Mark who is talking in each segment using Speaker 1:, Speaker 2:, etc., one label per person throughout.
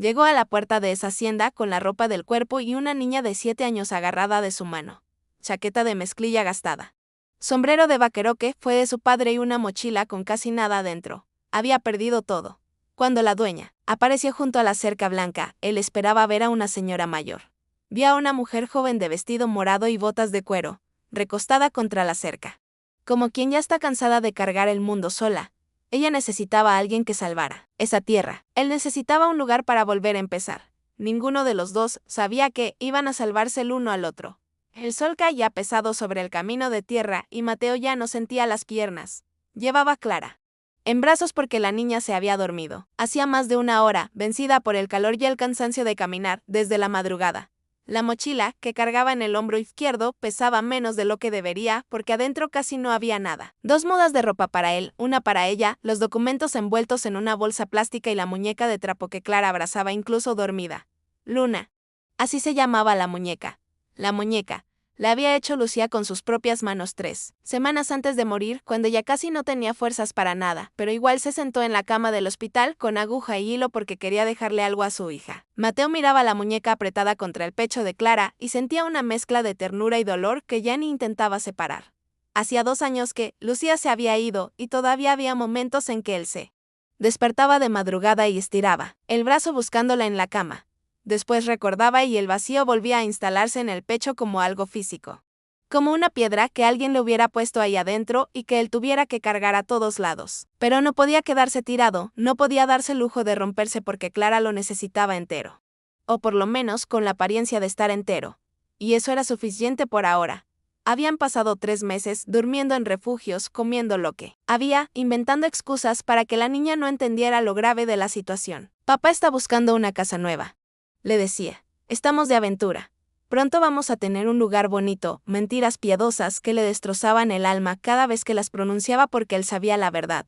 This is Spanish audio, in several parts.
Speaker 1: Llegó a la puerta de esa hacienda con la ropa del cuerpo y una niña de 7 años agarrada de su mano. Chaqueta de mezclilla gastada. Sombrero de vaqueroque fue de su padre y una mochila con casi nada adentro. Había perdido todo. Cuando la dueña apareció junto a la cerca blanca, él esperaba ver a una señora mayor. Vio a una mujer joven de vestido morado y botas de cuero, recostada contra la cerca. Como quien ya está cansada de cargar el mundo sola, ella necesitaba a alguien que salvara esa tierra. Él necesitaba un lugar para volver a empezar. Ninguno de los dos sabía que iban a salvarse el uno al otro. El sol caía pesado sobre el camino de tierra y Mateo ya no sentía las piernas. Llevaba a Clara en brazos porque la niña se había dormido. Hacía más de una hora, vencida por el calor y el cansancio de caminar desde la madrugada. La mochila que cargaba en el hombro izquierdo pesaba menos de lo que debería porque adentro casi no había nada. 2 mudas de ropa para él, una para ella, los documentos envueltos en una bolsa plástica y la muñeca de trapo que Clara abrazaba incluso dormida. Luna. Así se llamaba la muñeca. La muñeca la había hecho Lucía con sus propias manos 3 semanas antes de morir, cuando ya casi no tenía fuerzas para nada, pero igual se sentó en la cama del hospital con aguja y hilo porque quería dejarle algo a su hija. Mateo miraba la muñeca apretada contra el pecho de Clara y sentía una mezcla de ternura y dolor que ya ni intentaba separar. Hacía 2 años que Lucía se había ido y todavía había momentos en que él se despertaba de madrugada y estiraba el brazo buscándola en la cama. Después recordaba y el vacío volvía a instalarse en el pecho como algo físico. Como una piedra que alguien le hubiera puesto ahí adentro y que él tuviera que cargar a todos lados. Pero no podía quedarse tirado, no podía darse el lujo de romperse porque Clara lo necesitaba entero. O por lo menos con la apariencia de estar entero. Y eso era suficiente por ahora. Habían pasado 3 meses durmiendo en refugios, comiendo lo que había, inventando excusas para que la niña no entendiera lo grave de la situación. Papá está buscando una casa nueva, le decía. Estamos de aventura. Pronto vamos a tener un lugar bonito. Mentiras piadosas que le destrozaban el alma cada vez que las pronunciaba porque él sabía la verdad.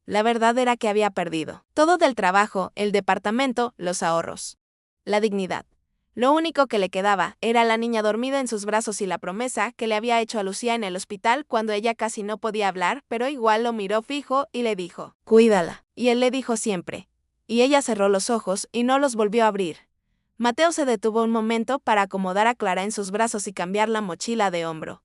Speaker 1: La verdad era que había perdido todo del trabajo, el departamento, los ahorros, la dignidad. Lo único que le quedaba era la niña dormida en sus brazos y la promesa que le había hecho a Lucía en el hospital cuando ella casi no podía hablar, pero igual lo miró fijo y le dijo, «Cuídala». Y él le dijo siempre. Y ella cerró los ojos y no los volvió a abrir. Mateo se detuvo un momento para acomodar a Clara en sus brazos y cambiar la mochila de hombro.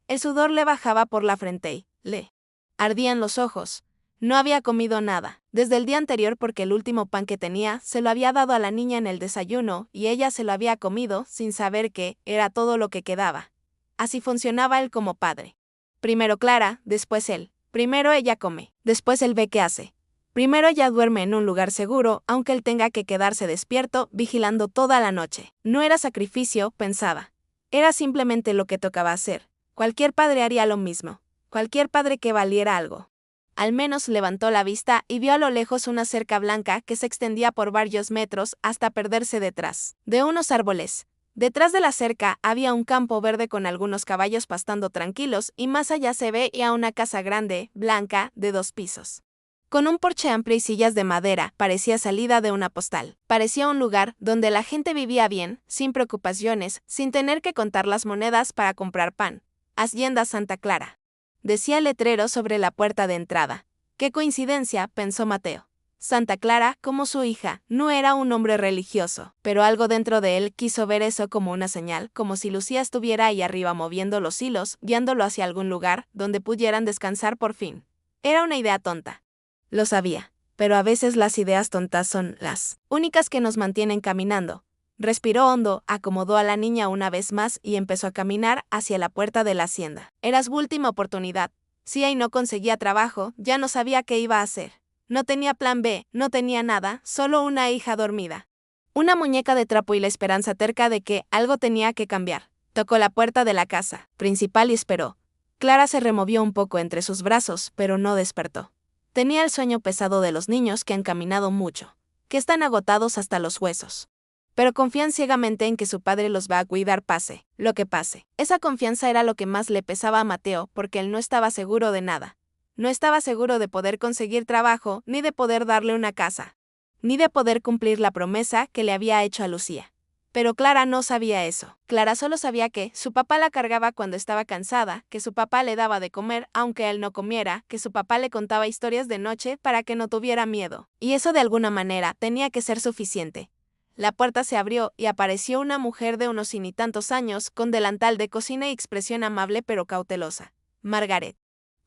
Speaker 1: El sudor le bajaba por la frente y le ardían los ojos. No había comido nada desde el día anterior porque el último pan que tenía se lo había dado a la niña en el desayuno y ella se lo había comido sin saber que era todo lo que quedaba. Así funcionaba él como padre. Primero Clara, después él. Primero ella come, después él ve qué hace. Primero ella duerme en un lugar seguro, aunque él tenga que quedarse despierto, vigilando toda la noche. No era sacrificio, pensaba. Era simplemente lo que tocaba hacer. Cualquier padre haría lo mismo. Cualquier padre que valiera algo. Al menos levantó la vista y vio a lo lejos una cerca blanca que se extendía por varios metros hasta perderse detrás de unos árboles. Detrás de la cerca había un campo verde con algunos caballos pastando tranquilos y más allá se veía una casa grande, blanca, de 2 pisos. Con un porche amplio y sillas de madera, parecía salida de una postal. Parecía un lugar donde la gente vivía bien, sin preocupaciones, sin tener que contar las monedas para comprar pan. Hacienda Santa Clara. Decía el letrero sobre la puerta de entrada. Qué coincidencia, pensó Mateo. Santa Clara, como su hija, no era un hombre religioso, pero algo dentro de él quiso ver eso como una señal, como si Lucía estuviera ahí arriba moviendo los hilos, guiándolo hacia algún lugar donde pudieran descansar por fin. Era una idea tonta. Lo sabía, pero a veces las ideas tontas son las únicas que nos mantienen caminando. Respiró hondo, acomodó a la niña una vez más y empezó a caminar hacia la puerta de la hacienda. Era su última oportunidad. Si ahí no conseguía trabajo, ya no sabía qué iba a hacer. No tenía plan B, no tenía nada, solo una hija dormida. Una muñeca de trapo y la esperanza terca de que algo tenía que cambiar. Tocó la puerta de la casa principal y esperó. Clara se removió un poco entre sus brazos, pero no despertó. Tenía el sueño pesado de los niños que han caminado mucho, que están agotados hasta los huesos. Pero confían ciegamente en que su padre los va a cuidar pase lo que pase. Esa confianza era lo que más le pesaba a Mateo porque él no estaba seguro de nada. No estaba seguro de poder conseguir trabajo, ni de poder darle una casa, ni de poder cumplir la promesa que le había hecho a Lucía. Pero Clara no sabía eso. Clara solo sabía que su papá la cargaba cuando estaba cansada, que su papá le daba de comer aunque él no comiera, que su papá le contaba historias de noche para que no tuviera miedo. Y eso de alguna manera tenía que ser suficiente. La puerta se abrió y apareció una mujer de unos y tantos años, con delantal de cocina y expresión amable pero cautelosa. Margaret.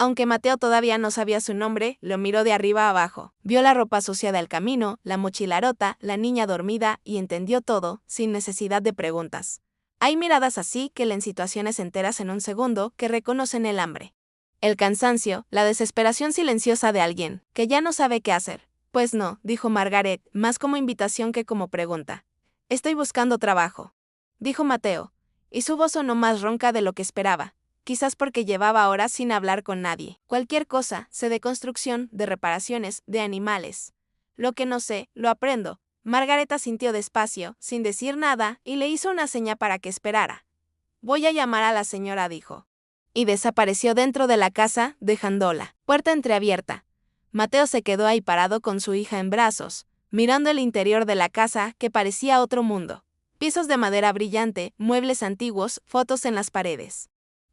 Speaker 1: Aunque Mateo todavía no sabía su nombre, lo miró de arriba a abajo. Vio la ropa sucia del camino, la mochila rota, la niña dormida, y entendió todo, sin necesidad de preguntas. Hay miradas así que leen situaciones enteras en un segundo, que reconocen el hambre, el cansancio, la desesperación silenciosa de alguien, que ya no sabe qué hacer. Pues no, dijo Margaret, más como invitación que como pregunta. Estoy buscando trabajo, dijo Mateo, y su voz sonó más ronca de lo que esperaba. Quizás porque llevaba horas sin hablar con nadie. Cualquier cosa, sé de construcción, de reparaciones, de animales. Lo que no sé, lo aprendo. Margaret asintió despacio, sin decir nada, y le hizo una seña para que esperara. Voy a llamar a la señora, dijo. Y desapareció dentro de la casa, dejando la puerta entreabierta. Mateo se quedó ahí parado con su hija en brazos, mirando el interior de la casa, que parecía otro mundo. Pisos de madera brillante, muebles antiguos, fotos en las paredes.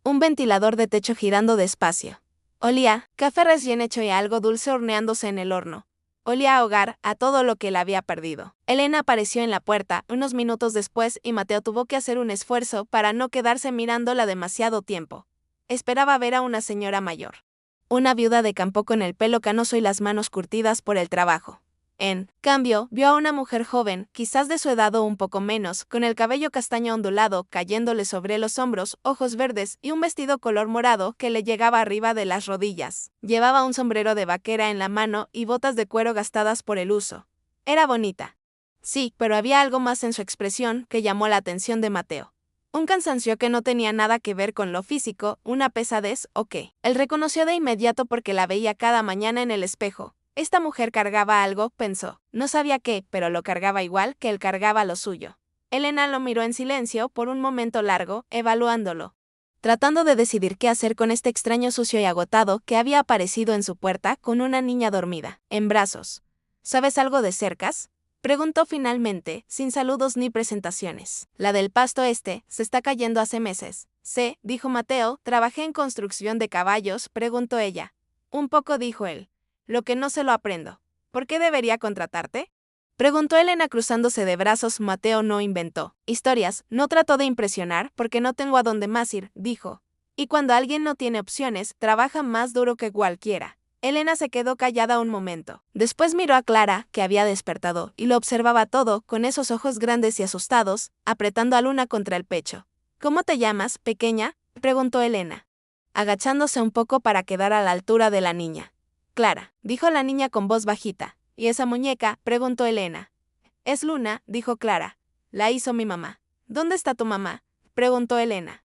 Speaker 1: Un ventilador de techo girando despacio. Olía café recién hecho y algo dulce horneándose en el horno. Olía a hogar, a todo lo que él había perdido. Elena apareció en la puerta unos minutos después y Mateo tuvo que hacer un esfuerzo para no quedarse mirándola demasiado tiempo. Esperaba ver a una señora mayor. Una viuda de campo con el pelo canoso y las manos curtidas por el trabajo. En cambio, vio a una mujer joven, quizás de su edad o un poco menos, con el cabello castaño ondulado cayéndole sobre los hombros, ojos verdes y un vestido color morado que le llegaba arriba de las rodillas. Llevaba un sombrero de vaquera en la mano y botas de cuero gastadas por el uso. Era bonita. Sí, pero había algo más en su expresión que llamó la atención de Mateo. Un cansancio que no tenía nada que ver con lo físico, una pesadez o qué. Él reconoció de inmediato porque la veía cada mañana en el espejo. Esta mujer cargaba algo, pensó. No sabía qué, pero lo cargaba igual que él cargaba lo suyo. Elena lo miró en silencio por un momento largo, evaluándolo, tratando de decidir qué hacer con este extraño sucio y agotado que había aparecido en su puerta con una niña dormida, en brazos. ¿Sabes algo de cercas?, preguntó finalmente, sin saludos ni presentaciones. La del pasto se está cayendo hace meses. Sé, dijo Mateo, trabajé en construcción de caballos, preguntó ella. Un poco, dijo él. Lo que no se lo aprendo. ¿Por qué debería contratarte?, preguntó Elena cruzándose de brazos. Mateo no inventó historias, no trató de impresionar porque no tengo a dónde más ir, dijo. Y cuando alguien no tiene opciones, trabaja más duro que cualquiera. Elena se quedó callada un momento. Después miró a Clara, que había despertado, y lo observaba todo, con esos ojos grandes y asustados, apretando a Luna contra el pecho. ¿Cómo te llamas, pequeña?, preguntó Elena, agachándose un poco para quedar a la altura de la niña. Clara, dijo la niña con voz bajita. ¿Y esa muñeca?, preguntó Elena. Es Luna, dijo Clara. La hizo mi mamá. ¿Dónde está tu mamá?, preguntó Elena.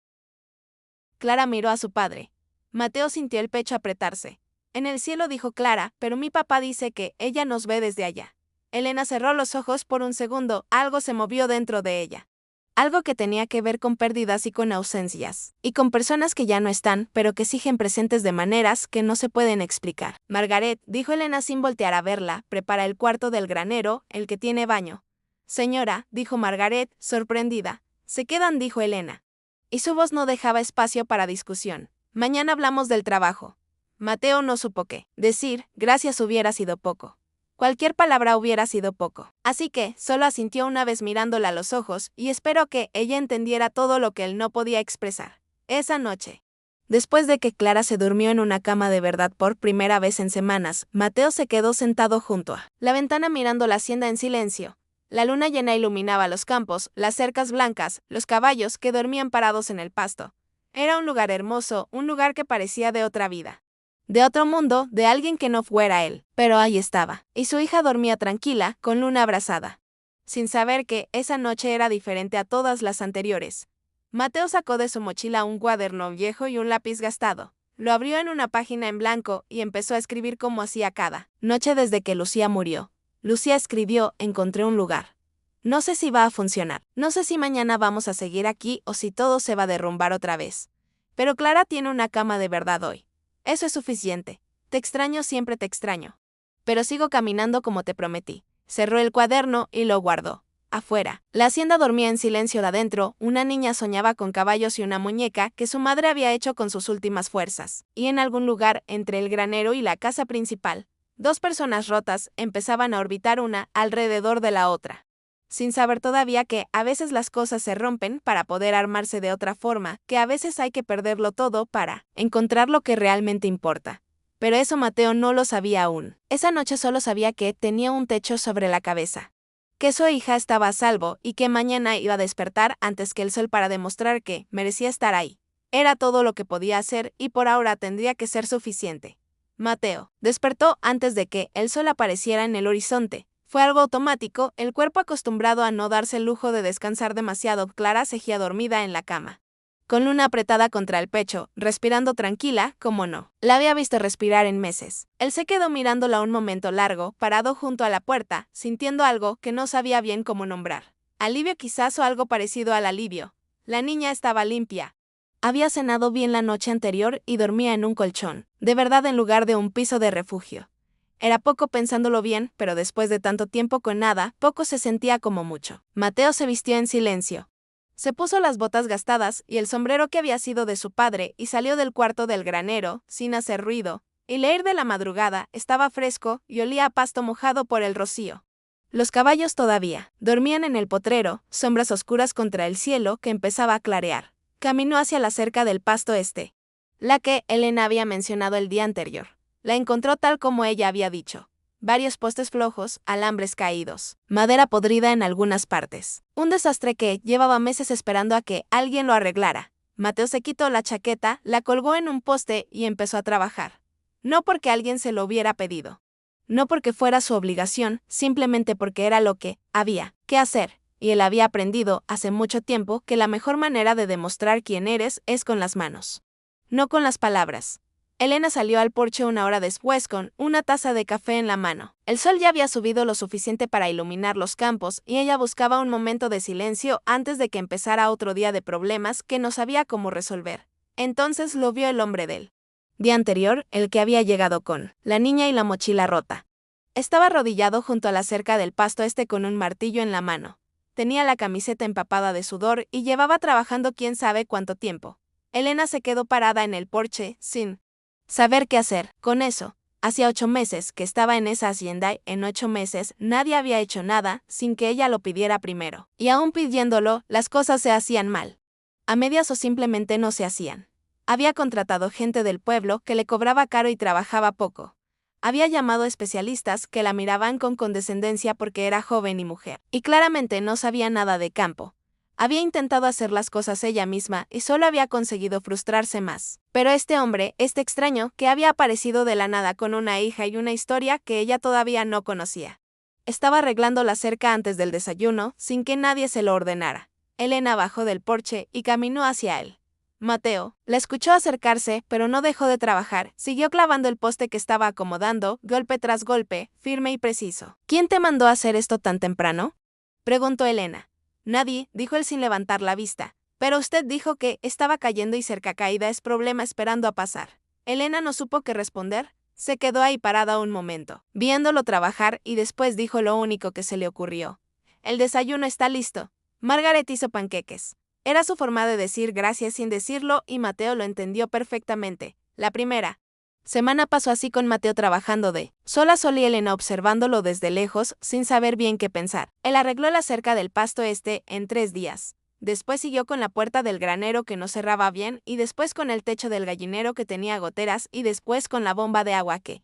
Speaker 1: Clara miró a su padre. Mateo sintió el pecho apretarse. En el cielo, dijo Clara, pero mi papá dice que ella nos ve desde allá. Elena cerró los ojos por un segundo, algo se movió dentro de ella. Algo que tenía que ver con pérdidas y con ausencias, y con personas que ya no están, pero que siguen presentes de maneras que no se pueden explicar. Margaret, dijo Elena sin voltear a verla, prepara el cuarto del granero, el que tiene baño. Señora, dijo Margaret, sorprendida. Se quedan, dijo Elena. Y su voz no dejaba espacio para discusión. Mañana hablamos del trabajo. Mateo no supo qué decir, gracias hubiera sido poco. Cualquier palabra hubiera sido poco. Así que, solo asintió una vez mirándola a los ojos, y esperó que ella entendiera todo lo que él no podía expresar. Esa noche, después de que Clara se durmió en una cama de verdad por primera vez en semanas, Mateo se quedó sentado junto a la ventana mirando la hacienda en silencio. La luna llena iluminaba los campos, las cercas blancas, los caballos que dormían parados en el pasto. Era un lugar hermoso, un lugar que parecía de otra vida. De otro mundo, de alguien que no fuera él. Pero ahí estaba, y su hija dormía tranquila, con Luna abrazada. Sin saber que esa noche era diferente a todas las anteriores. Mateo sacó de su mochila un cuaderno viejo y un lápiz gastado. Lo abrió en una página en blanco y empezó a escribir como hacía cada noche desde que Lucía murió. Lucía escribió, encontré un lugar. No sé si va a funcionar. No sé si mañana vamos a seguir aquí o si todo se va a derrumbar otra vez. Pero Clara tiene una cama de verdad hoy. Eso es suficiente. Te extraño, siempre te extraño. Pero sigo caminando como te prometí. Cerró el cuaderno y lo guardó. Afuera, la hacienda dormía en silencio de adentro, una niña soñaba con caballos y una muñeca que su madre había hecho con sus últimas fuerzas. Y en algún lugar, entre el granero y la casa principal, dos personas rotas empezaban a orbitar una alrededor de la otra. sin saber todavía que a veces las cosas se rompen para poder armarse de otra forma, que a veces hay que perderlo todo para encontrar lo que realmente importa. Pero eso Mateo no lo sabía aún. Esa noche solo sabía que tenía un techo sobre la cabeza, que su hija estaba a salvo y que mañana iba a despertar antes que el sol para demostrar que merecía estar ahí. Era todo lo que podía hacer y por ahora tendría que ser suficiente. Mateo despertó antes de que el sol apareciera en el horizonte. Fue algo automático, el cuerpo acostumbrado a no darse el lujo de descansar demasiado. Clara seguía dormida en la cama, con Luna apretada contra el pecho, respirando tranquila, como no la había visto respirar en meses. Él se quedó mirándola un momento largo, parado junto a la puerta, sintiendo algo que no sabía bien cómo nombrar. Alivio quizás o algo parecido al alivio. La niña estaba limpia. Había cenado bien la noche anterior y dormía en un colchón, de verdad en lugar de un piso de refugio. Era poco pensándolo bien, pero después de tanto tiempo con nada, poco se sentía como mucho. Mateo se vistió en silencio. Se puso las botas gastadas y el sombrero que había sido de su padre y salió del cuarto del granero, sin hacer ruido. El aire de la madrugada estaba fresco y olía a pasto mojado por el rocío. Los caballos todavía dormían en el potrero, sombras oscuras contra el cielo que empezaba a clarear. Caminó hacia la cerca del pasto la que Elena había mencionado el día anterior. La encontró tal como ella había dicho. Varios postes flojos, alambres caídos, madera podrida en algunas partes. Un desastre que llevaba meses esperando a que alguien lo arreglara. Mateo se quitó la chaqueta, la colgó en un poste y empezó a trabajar. No porque alguien se lo hubiera pedido. No porque fuera su obligación, simplemente porque era lo que había que hacer. Y él había aprendido hace mucho tiempo que la mejor manera de demostrar quién eres es con las manos, no con las palabras. Elena salió al porche una hora después con una taza de café en la mano. El sol ya había subido lo suficiente para iluminar los campos y ella buscaba un momento de silencio antes de que empezara otro día de problemas que no sabía cómo resolver. Entonces lo vio el hombre del día anterior, el que había llegado con la niña y la mochila rota. Estaba arrodillado junto a la cerca del pasto con un martillo en la mano. Tenía la camiseta empapada de sudor y llevaba trabajando quién sabe cuánto tiempo. Elena se quedó parada en el porche, sin saber qué hacer con eso. Hacía 8 meses que estaba en esa hacienda y en 8 meses nadie había hecho nada sin que ella lo pidiera primero. Y aún pidiéndolo, las cosas se hacían mal. A medias o simplemente no se hacían. Había contratado gente del pueblo que le cobraba caro y trabajaba poco. Había llamado especialistas que la miraban con condescendencia porque era joven y mujer. Y claramente no sabía nada de campo. Había intentado hacer las cosas ella misma y solo había conseguido frustrarse más. Pero este hombre, extraño, que había aparecido de la nada con una hija y una historia que ella todavía no conocía. Estaba arreglando la cerca antes del desayuno, sin que nadie se lo ordenara. Elena bajó del porche y caminó hacia él. Mateo la escuchó acercarse, pero no dejó de trabajar. Siguió clavando el poste que estaba acomodando, golpe tras golpe, firme y preciso. ¿Quién te mandó a hacer esto tan temprano?, preguntó Elena. Nadie, dijo él sin levantar la vista. Pero usted dijo que estaba cayendo y cerca caída es problema esperando a pasar. Elena no supo qué responder. Se quedó ahí parada un momento, viéndolo trabajar y después dijo lo único que se le ocurrió. El desayuno está listo. Margaret hizo panqueques. Era su forma de decir gracias sin decirlo y Mateo lo entendió perfectamente. La primera semana pasó así con Mateo trabajando sola y Elena observándolo desde lejos sin saber bien qué pensar. Él arregló la cerca del pasto en 3 días. Después siguió con la puerta del granero que no cerraba bien y después con el techo del gallinero que tenía goteras y después con la bomba de agua que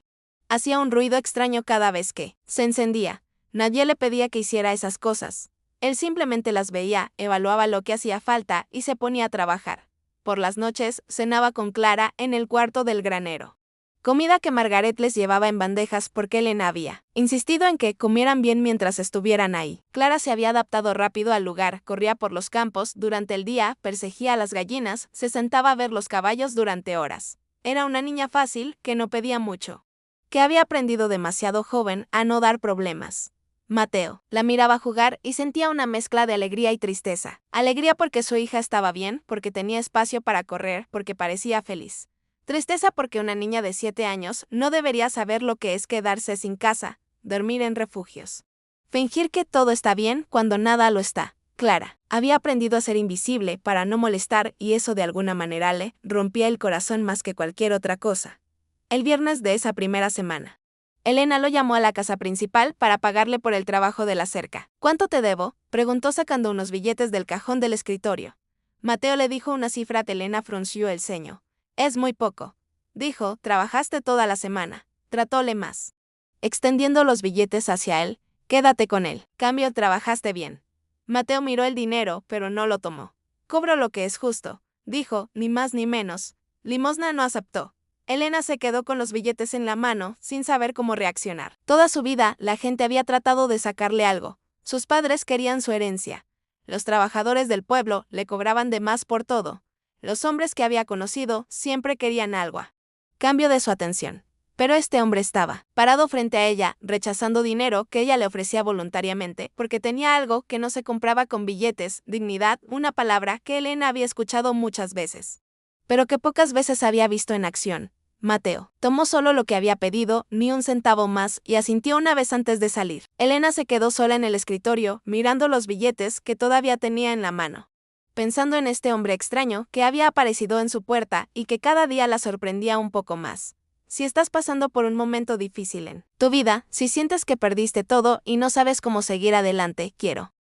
Speaker 1: hacía un ruido extraño cada vez que se encendía. Nadie le pedía que hiciera esas cosas. Él simplemente las veía, evaluaba lo que hacía falta y se ponía a trabajar. Por las noches cenaba con Clara en el cuarto del granero. Comida que Margaret les llevaba en bandejas porque Elena había insistido en que comieran bien mientras estuvieran ahí. Clara se había adaptado rápido al lugar, corría por los campos durante el día, perseguía a las gallinas, se sentaba a ver los caballos durante horas. Era una niña fácil, que no pedía mucho, que había aprendido demasiado joven a no dar problemas. Mateo la miraba jugar y sentía una mezcla de alegría y tristeza. Alegría porque su hija estaba bien, porque tenía espacio para correr, porque parecía feliz. Tristeza porque una niña de 7 años no debería saber lo que es quedarse sin casa, dormir en refugios. Fingir que todo está bien cuando nada lo está. Clara había aprendido a ser invisible para no molestar y eso de alguna manera le rompía el corazón más que cualquier otra cosa. El viernes de esa primera semana, Elena lo llamó a la casa principal para pagarle por el trabajo de la cerca. ¿Cuánto te debo?, preguntó sacando unos billetes del cajón del escritorio. Mateo le dijo una cifra. Elena frunció el ceño. Es muy poco, dijo. Trabajaste toda la semana. Tratóle más. Extendiendo los billetes hacia él. Quédate con él. Cambio, trabajaste bien. Mateo miró el dinero, pero no lo tomó. Cobro lo que es justo, dijo, ni más ni menos. Limosna no aceptó. Elena se quedó con los billetes en la mano, sin saber cómo reaccionar. Toda su vida, la gente había tratado de sacarle algo. Sus padres querían su herencia. Los trabajadores del pueblo le cobraban de más por todo. Los hombres que había conocido siempre querían algo a cambio de su atención. Pero este hombre estaba parado frente a ella, rechazando dinero que ella le ofrecía voluntariamente, porque tenía algo que no se compraba con billetes: dignidad, una palabra que Elena había escuchado muchas veces, pero que pocas veces había visto en acción. Mateo tomó solo lo que había pedido, ni un centavo más, y asintió una vez antes de salir. Elena se quedó sola en el escritorio, mirando los billetes que todavía tenía en la mano, pensando en este hombre extraño que había aparecido en su puerta y que cada día la sorprendía un poco más. Si estás pasando por un momento difícil en tu vida, si sientes que perdiste todo y no sabes cómo seguir adelante, quiero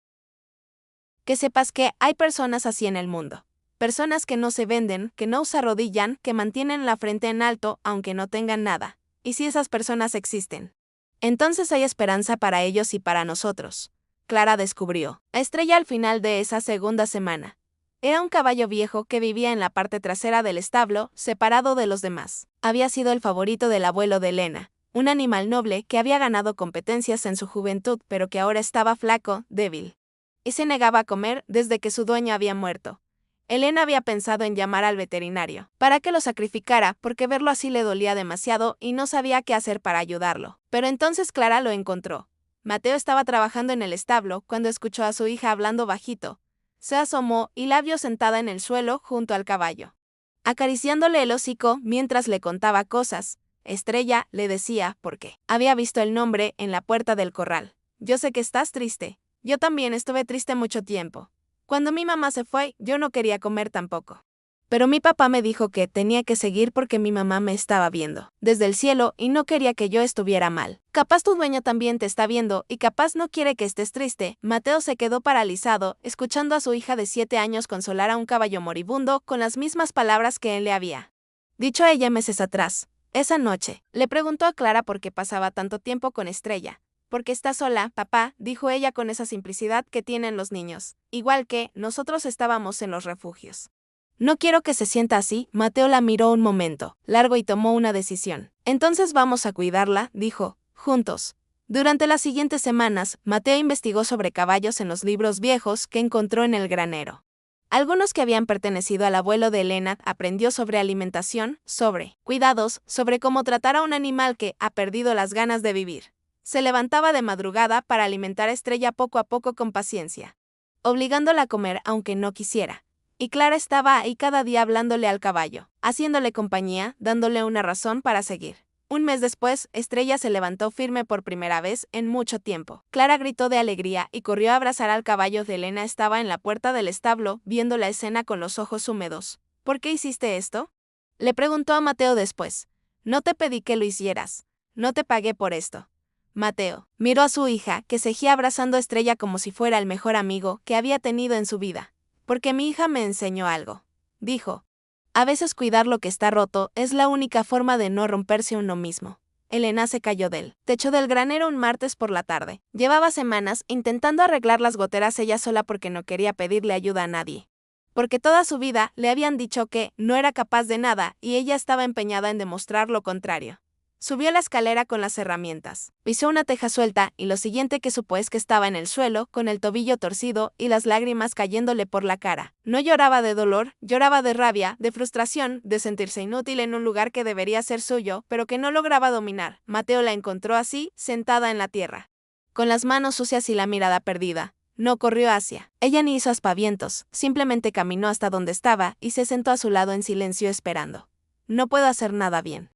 Speaker 1: que sepas que hay personas así en el mundo. Personas que no se venden, que no se arrodillan, que mantienen la frente en alto aunque no tengan nada. Y si esas personas existen, entonces hay esperanza para ellos y para nosotros. Clara descubrió a Estrella al final de esa segunda semana. Era un caballo viejo que vivía en la parte trasera del establo, separado de los demás. Había sido el favorito del abuelo de Elena, un animal noble que había ganado competencias en su juventud, pero que ahora estaba flaco, débil, y se negaba a comer desde que su dueño había muerto. Elena había pensado en llamar al veterinario para que lo sacrificara, porque verlo así le dolía demasiado y no sabía qué hacer para ayudarlo. Pero entonces Clara lo encontró. Mateo estaba trabajando en el establo cuando escuchó a su hija hablando bajito. Se asomó y la vio sentada en el suelo junto al caballo, acariciándole el hocico mientras le contaba cosas. Estrella, le decía, porque había visto el nombre en la puerta del corral. Yo sé que estás triste. Yo también estuve triste mucho tiempo. Cuando mi mamá se fue, yo no quería comer tampoco. Pero mi papá me dijo que tenía que seguir porque mi mamá me estaba viendo desde el cielo y no quería que yo estuviera mal. Capaz tu dueña también te está viendo y capaz no quiere que estés triste. Mateo se quedó paralizado, escuchando a su hija de 7 años consolar a un caballo moribundo con las mismas palabras que él le había dicho a ella meses atrás. Esa noche, le preguntó a Clara por qué pasaba tanto tiempo con Estrella. Porque está sola, papá, dijo ella con esa simplicidad que tienen los niños. Igual que nosotros estábamos en los refugios. No quiero que se sienta así. Mateo la miró un momento largo y tomó una decisión. Entonces vamos a cuidarla, dijo, juntos. Durante las siguientes semanas, Mateo investigó sobre caballos en los libros viejos que encontró en el granero. Algunos que habían pertenecido al abuelo de Elena. Aprendió sobre alimentación, sobre cuidados, sobre cómo tratar a un animal que ha perdido las ganas de vivir. Se levantaba de madrugada para alimentar a Estrella poco a poco con paciencia, obligándola a comer aunque no quisiera. Y Clara estaba ahí cada día hablándole al caballo, haciéndole compañía, dándole una razón para seguir. Un mes después, Estrella se levantó firme por primera vez en mucho tiempo. Clara gritó de alegría y corrió a abrazar al caballo de Elena. Estaba en la puerta del establo, viendo la escena con los ojos húmedos. ¿Por qué hiciste esto?, le preguntó a Mateo después. No te pedí que lo hicieras. No te pagué por esto. Mateo miró a su hija, que seguía abrazando a Estrella como si fuera el mejor amigo que había tenido en su vida. Porque mi hija me enseñó algo, dijo. A veces cuidar lo que está roto es la única forma de no romperse uno mismo. Elena se cayó del techo del granero un martes por la tarde. Llevaba semanas intentando arreglar las goteras ella sola porque no quería pedirle ayuda a nadie. Porque toda su vida le habían dicho que no era capaz de nada y ella estaba empeñada en demostrar lo contrario. Subió la escalera con las herramientas, pisó una teja suelta y lo siguiente que supo es que estaba en el suelo, con el tobillo torcido y las lágrimas cayéndole por la cara. No lloraba de dolor, lloraba de rabia, de frustración, de sentirse inútil en un lugar que debería ser suyo, pero que no lograba dominar. Mateo la encontró así, sentada en la tierra, con las manos sucias y la mirada perdida. No corrió hacia ella ni hizo aspavientos, simplemente caminó hasta donde estaba y se sentó a su lado en silencio esperando. No puedo hacer nada bien,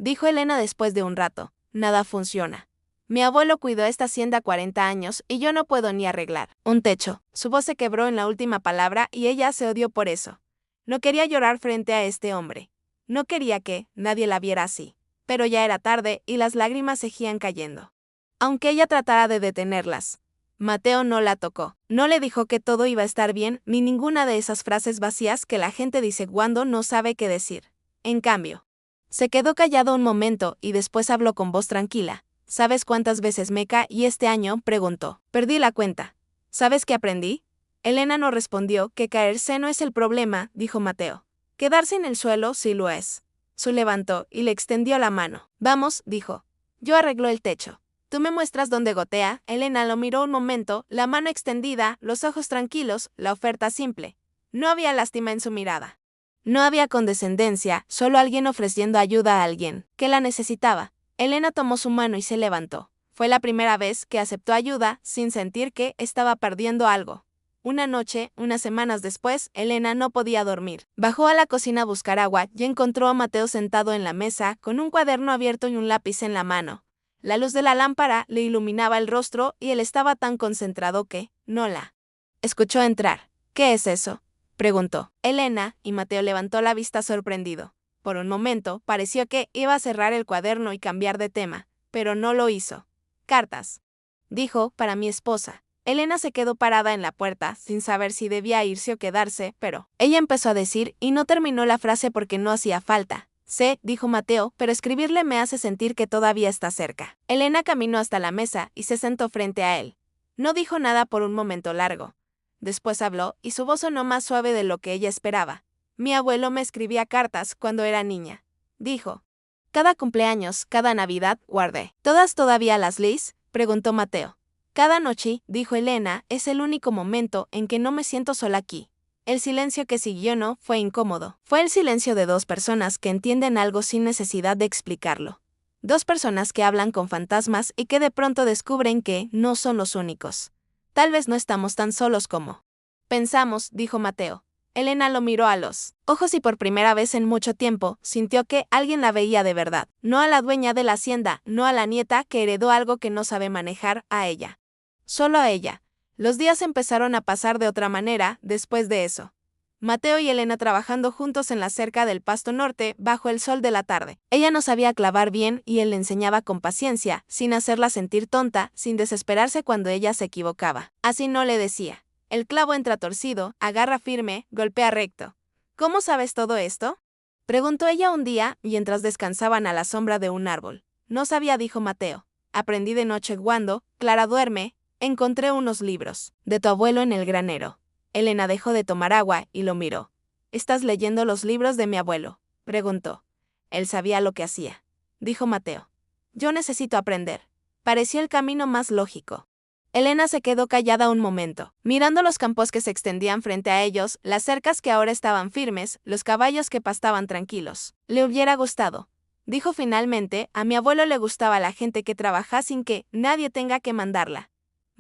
Speaker 1: dijo Elena después de un rato. Nada funciona. Mi abuelo cuidó esta hacienda 40 años y yo no puedo ni arreglar un techo. Su voz se quebró en la última palabra y ella se odió por eso. No quería llorar frente a este hombre. No quería que nadie la viera así. pero ya era tarde y las lágrimas seguían cayendo. Aunque ella tratara de detenerlas, Mateo no la tocó. No le dijo que todo iba a estar bien, ni ninguna de esas frases vacías que la gente dice cuando no sabe qué decir. En cambio, se quedó callado un momento y después habló con voz tranquila. ¿Sabes cuántas veces me caí este año?, preguntó. Perdí la cuenta. ¿Sabes qué aprendí? Elena no respondió. Que caerse no es el problema, dijo Mateo. Quedarse en el suelo sí lo es. Su levantó y le extendió la mano. Vamos, dijo. Yo arreglo el techo. Tú me muestras dónde gotea. Elena lo miró un momento, la mano extendida, los ojos tranquilos, la oferta simple. No había lástima en su mirada. No había condescendencia, solo alguien ofreciendo ayuda a alguien que la necesitaba. Elena tomó su mano y se levantó. Fue la primera vez que aceptó ayuda sin sentir que estaba perdiendo algo. Una noche, unas semanas después, Elena no podía dormir. Bajó a la cocina a buscar agua y encontró a Mateo sentado en la mesa, con un cuaderno abierto y un lápiz en la mano. La luz de la lámpara le iluminaba el rostro y él estaba tan concentrado que no la escuchó entrar. ¿Qué es eso?, preguntó Elena, y Mateo levantó la vista sorprendido. Por un momento, pareció que iba a cerrar el cuaderno y cambiar de tema, pero no lo hizo. Cartas, dijo, para mi esposa. Elena se quedó parada en la puerta, sin saber si debía irse o quedarse, pero ella empezó a decir y no terminó la frase porque no hacía falta. Sé, dijo Mateo, pero escribirle me hace sentir que todavía está cerca. Elena caminó hasta la mesa y se sentó frente a él. No dijo nada por un momento largo. Después habló, y su voz sonó más suave de lo que ella esperaba. Mi abuelo me escribía cartas cuando era niña, dijo. Cada cumpleaños, cada Navidad, guardé. ¿Todas todavía las lees?, preguntó Mateo. Cada noche, dijo Elena, es el único momento en que no me siento sola aquí. El silencio que siguió no fue incómodo. Fue el silencio de dos personas que entienden algo sin necesidad de explicarlo. Dos personas que hablan con fantasmas y que de pronto descubren que no son los únicos. Tal vez no estamos tan solos como pensamos, dijo Mateo. Elena lo miró a los ojos y por primera vez en mucho tiempo sintió que alguien la veía de verdad. No a la dueña de la hacienda, no a la nieta que heredó algo que no sabe manejar, a ella. Solo a ella. Los días empezaron a pasar de otra manera después de eso. Mateo y Elena trabajando juntos en la cerca del Pasto Norte bajo el sol de la tarde. Ella no sabía clavar bien y él le enseñaba con paciencia, sin hacerla sentir tonta, sin desesperarse cuando ella se equivocaba. Así no le decía. El clavo entra torcido, agarra firme, golpea recto. ¿Cómo sabes todo esto?, preguntó ella un día, mientras descansaban a la sombra de un árbol. No sabía, dijo Mateo. Aprendí de noche cuando Clara duerme. Encontré unos libros de tu abuelo en el granero. Elena dejó de tomar agua y lo miró. ¿Estás leyendo los libros de mi abuelo?, preguntó. Él sabía lo que hacía, dijo Mateo. Yo necesito aprender. Pareció el camino más lógico. Elena se quedó callada un momento, mirando los campos que se extendían frente a ellos, las cercas que ahora estaban firmes, los caballos que pastaban tranquilos. Le hubiera gustado, dijo finalmente, a mi abuelo le gustaba la gente que trabaja sin que nadie tenga que mandarla.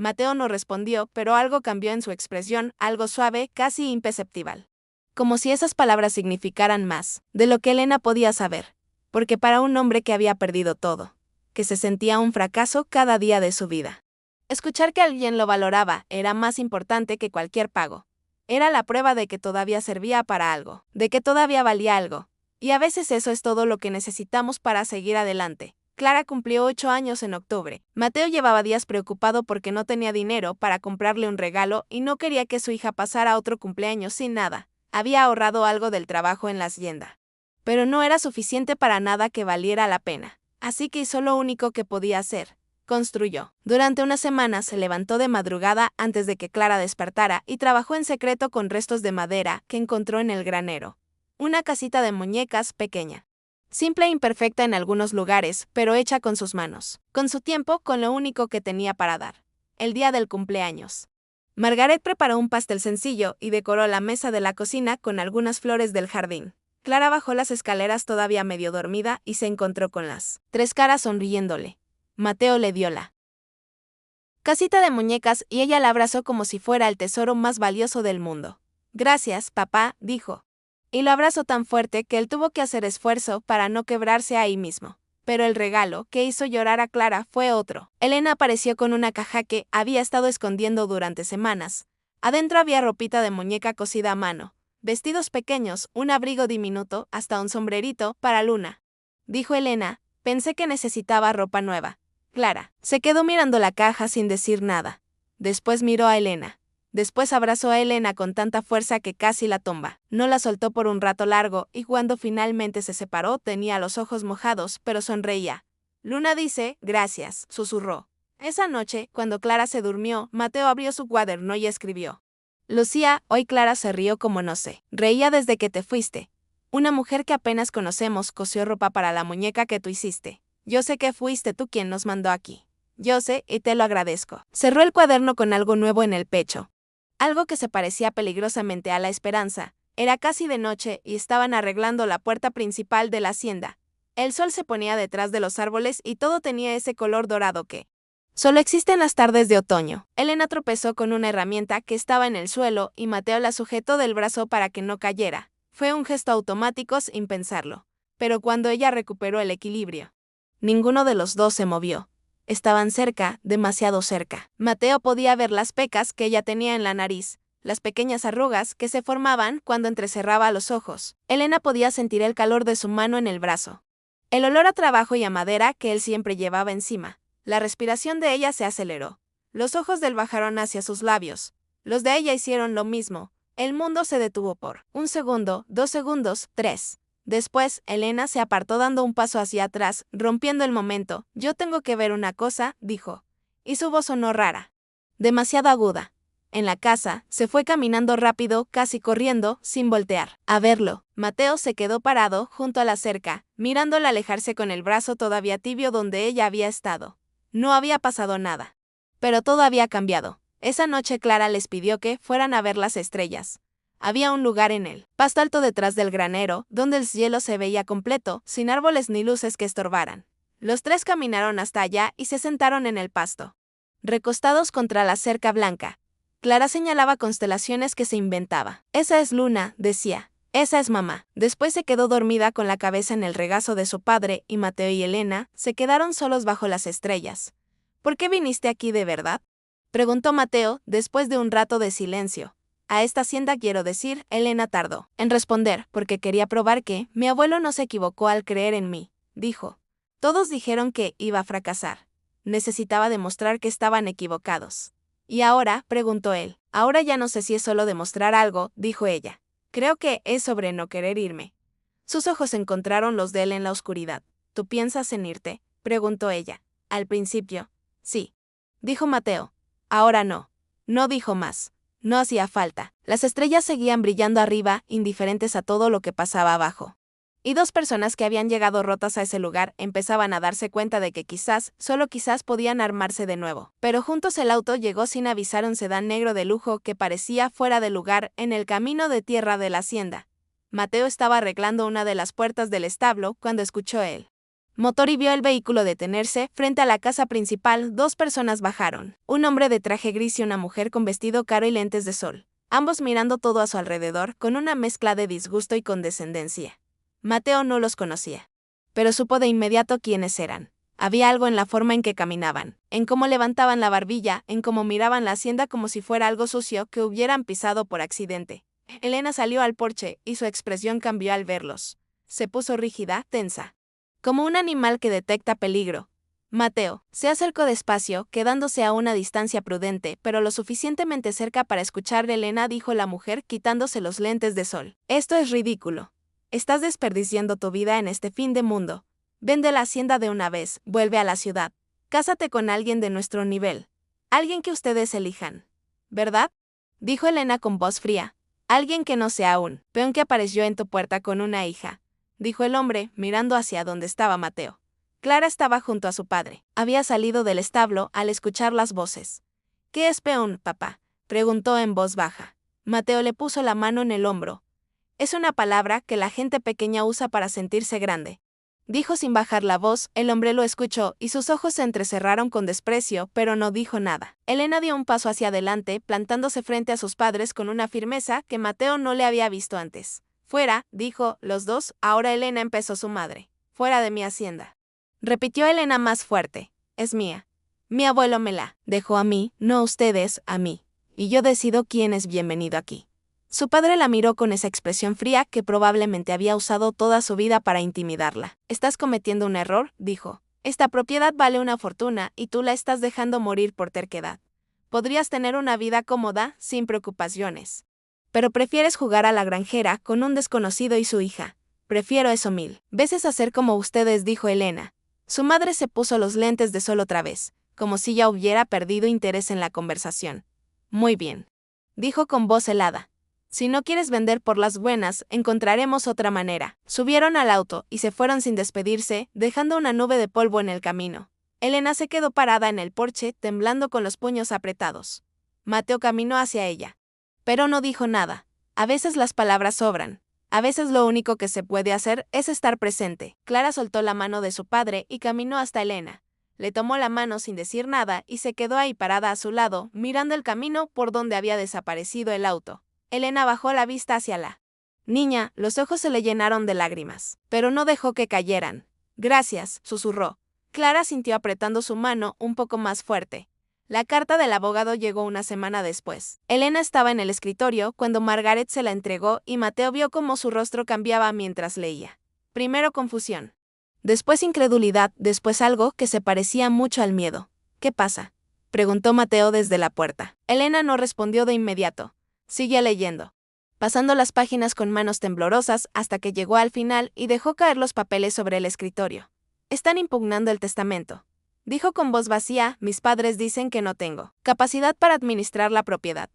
Speaker 1: Mateo no respondió, pero algo cambió en su expresión, algo suave, casi imperceptible. Como si esas palabras significaran más de lo que Elena podía saber. Porque para un hombre que había perdido todo, que se sentía un fracaso cada día de su vida, escuchar que alguien lo valoraba era más importante que cualquier pago. Era la prueba de que todavía servía para algo, de que todavía valía algo. Y a veces eso es todo lo que necesitamos para seguir adelante. Clara cumplió 8 años en octubre. Mateo llevaba días preocupado porque no tenía dinero para comprarle un regalo y no quería que su hija pasara otro cumpleaños sin nada. Había ahorrado algo del trabajo en la hacienda, pero no era suficiente para nada que valiera la pena. Así que hizo lo único que podía hacer. Construyó. Durante una semana se levantó de madrugada antes de que Clara despertara y trabajó en secreto con restos de madera que encontró en el granero. Una casita de muñecas pequeña. Simple e imperfecta en algunos lugares, pero hecha con sus manos, con su tiempo, con lo único que tenía para dar. El día del cumpleaños. Margaret preparó un pastel sencillo y decoró la mesa de la cocina con algunas flores del jardín. Clara bajó las escaleras todavía medio dormida y se encontró con las 3 caras sonriéndole. Mateo le dio la casita de muñecas y ella la abrazó como si fuera el tesoro más valioso del mundo. Gracias, papá, dijo. Y lo abrazó tan fuerte que él tuvo que hacer esfuerzo para no quebrarse ahí mismo. Pero el regalo que hizo llorar a Clara fue otro. Elena apareció con una caja que había estado escondiendo durante semanas. Adentro había ropita de muñeca cosida a mano, vestidos pequeños, un abrigo diminuto, hasta un sombrerito para Luna. Dijo Elena, Pensé que necesitaba ropa nueva. Clara se quedó mirando la caja sin decir nada. Después miró a Elena. Después abrazó a Elena con tanta fuerza que casi la tumba. No la soltó por un rato largo y cuando finalmente se separó tenía los ojos mojados, pero sonreía. Luna dice, gracias, susurró. Esa noche, cuando Clara se durmió, Mateo abrió su cuaderno y escribió. Lucía, hoy Clara se rió como no sé. Reía desde que te fuiste. Una mujer que apenas conocemos cosió ropa para la muñeca que tú hiciste. Yo sé que fuiste tú quien nos mandó aquí. Yo sé y te lo agradezco. Cerró el cuaderno con algo nuevo en el pecho. Algo que se parecía peligrosamente a la esperanza. Era casi de noche y estaban arreglando la puerta principal de la hacienda. El sol se ponía detrás de los árboles y todo tenía ese color dorado que solo existe en las tardes de otoño. Elena tropezó con una herramienta que estaba en el suelo y Mateo la sujetó del brazo para que no cayera. Fue un gesto automático sin pensarlo. Pero cuando ella recuperó el equilibrio, ninguno de los dos se movió. Estaban cerca, demasiado cerca. Mateo podía ver las pecas que ella tenía en la nariz, las pequeñas arrugas que se formaban cuando entrecerraba los ojos. Elena podía sentir el calor de su mano en el brazo. El olor a trabajo y a madera que él siempre llevaba encima. La respiración de ella se aceleró. Los ojos de él bajaron hacia sus labios. Los de ella hicieron lo mismo. El mundo se detuvo por 1 segundo, 2 segundos, 3. Después, Elena se apartó dando un paso hacia atrás, rompiendo el momento. Yo tengo que ver una cosa, dijo. Y su voz sonó rara. Demasiado aguda. En la casa, se fue caminando rápido, casi corriendo, sin voltear. A verlo, Mateo se quedó parado junto a la cerca, mirándola alejarse con el brazo todavía tibio donde ella había estado. No había pasado nada. Pero todo había cambiado. Esa noche Clara les pidió que fueran a ver las estrellas. Había un lugar en el pasto alto detrás del granero, donde el cielo se veía completo, sin árboles ni luces que estorbaran. Los tres caminaron hasta allá y se sentaron en el pasto, recostados contra la cerca blanca. Clara señalaba constelaciones que se inventaba. Esa es Luna, decía. Esa es mamá. Después se quedó dormida con la cabeza en el regazo de su padre y Mateo y Elena se quedaron solos bajo las estrellas. ¿Por qué viniste aquí de verdad?, preguntó Mateo después de un rato de silencio. A esta hacienda quiero decir, Elena tardó en responder porque quería probar que mi abuelo no se equivocó al creer en mí, dijo. Todos dijeron que iba a fracasar. Necesitaba demostrar que estaban equivocados. ¿Y ahora?, preguntó él. Ahora ya no sé si es solo demostrar algo, dijo ella. Creo que es sobre no querer irme. Sus ojos encontraron los de él en la oscuridad. ¿Tú piensas en irte?, preguntó ella. Al principio, sí, dijo Mateo. Ahora no. No dijo más. No hacía falta. Las estrellas seguían brillando arriba, indiferentes a todo lo que pasaba abajo. Y dos personas que habían llegado rotas a ese lugar empezaban a darse cuenta de que quizás, solo quizás podían armarse de nuevo. Pero juntos el auto llegó sin avisar un sedán negro de lujo que parecía fuera de lugar en el camino de tierra de la hacienda. Mateo estaba arreglando una de las puertas del establo cuando escuchó el motor y vio el vehículo detenerse frente a la casa principal. Dos personas bajaron, un hombre de traje gris y una mujer con vestido caro y lentes de sol, ambos mirando todo a su alrededor con una mezcla de disgusto y condescendencia. Mateo no los conocía, pero supo de inmediato quiénes eran. Había algo en la forma en que caminaban, en cómo levantaban la barbilla, en cómo miraban la hacienda como si fuera algo sucio que hubieran pisado por accidente. Elena salió al porche y su expresión cambió al verlos. Se puso rígida, tensa, como un animal que detecta peligro. Mateo se acercó despacio, quedándose a una distancia prudente, pero lo suficientemente cerca para escuchar. Elena, dijo la mujer, quitándose los lentes de sol. Esto es ridículo. Estás desperdiciando tu vida en este fin de mundo. Vende la hacienda de una vez, vuelve a la ciudad. Cásate con alguien de nuestro nivel. Alguien que ustedes elijan. ¿Verdad?, dijo Elena con voz fría. Alguien que no sea un peón que apareció en tu puerta con una hija, dijo el hombre, mirando hacia donde estaba Mateo. Clara estaba junto a su padre. Había salido del establo al escuchar las voces. ¿Qué es peón, papá?, preguntó en voz baja. Mateo le puso la mano en el hombro. Es una palabra que la gente pequeña usa para sentirse grande, dijo sin bajar la voz. El hombre lo escuchó y sus ojos se entrecerraron con desprecio, pero no dijo nada. Elena dio un paso hacia adelante, plantándose frente a sus padres con una firmeza que Mateo no le había visto antes. Fuera, dijo, los dos. Ahora Elena, empezó su madre. Fuera de mi hacienda, repitió Elena más fuerte. Es mía. Mi abuelo me la dejó a mí, no ustedes, a mí. Y yo decido quién es bienvenido aquí. Su padre la miró con esa expresión fría que probablemente había usado toda su vida para intimidarla. Estás cometiendo un error, dijo. Esta propiedad vale una fortuna y tú la estás dejando morir por terquedad. Podrías tener una vida cómoda, sin preocupaciones. Pero prefieres jugar a la granjera con un desconocido y su hija. Prefiero eso 1000 veces hacer como ustedes, dijo Elena. Su madre se puso los lentes de sol otra vez, como si ya hubiera perdido interés en la conversación. Muy bien, dijo con voz helada. Si no quieres vender por las buenas, encontraremos otra manera. Subieron al auto y se fueron sin despedirse, dejando una nube de polvo en el camino. Elena se quedó parada en el porche, temblando con los puños apretados. Mateo caminó hacia ella. Pero no dijo nada. A veces las palabras sobran. A veces lo único que se puede hacer es estar presente. Clara soltó la mano de su padre y caminó hasta Elena. Le tomó la mano sin decir nada y se quedó ahí parada a su lado, mirando el camino por donde había desaparecido el auto. Elena bajó la vista hacia la niña, los ojos se le llenaron de lágrimas, pero no dejó que cayeran. Gracias, susurró. Clara sintió apretando su mano un poco más fuerte. La carta del abogado llegó una semana después. Elena estaba en el escritorio cuando Margaret se la entregó y Mateo vio cómo su rostro cambiaba mientras leía. Primero confusión. Después incredulidad, después algo que se parecía mucho al miedo. ¿Qué pasa?, preguntó Mateo desde la puerta. Elena no respondió de inmediato. Sigue leyendo, pasando las páginas con manos temblorosas hasta que llegó al final y dejó caer los papeles sobre el escritorio. Están impugnando el testamento, dijo con voz vacía. Mis padres dicen que no tengo capacidad para administrar la propiedad.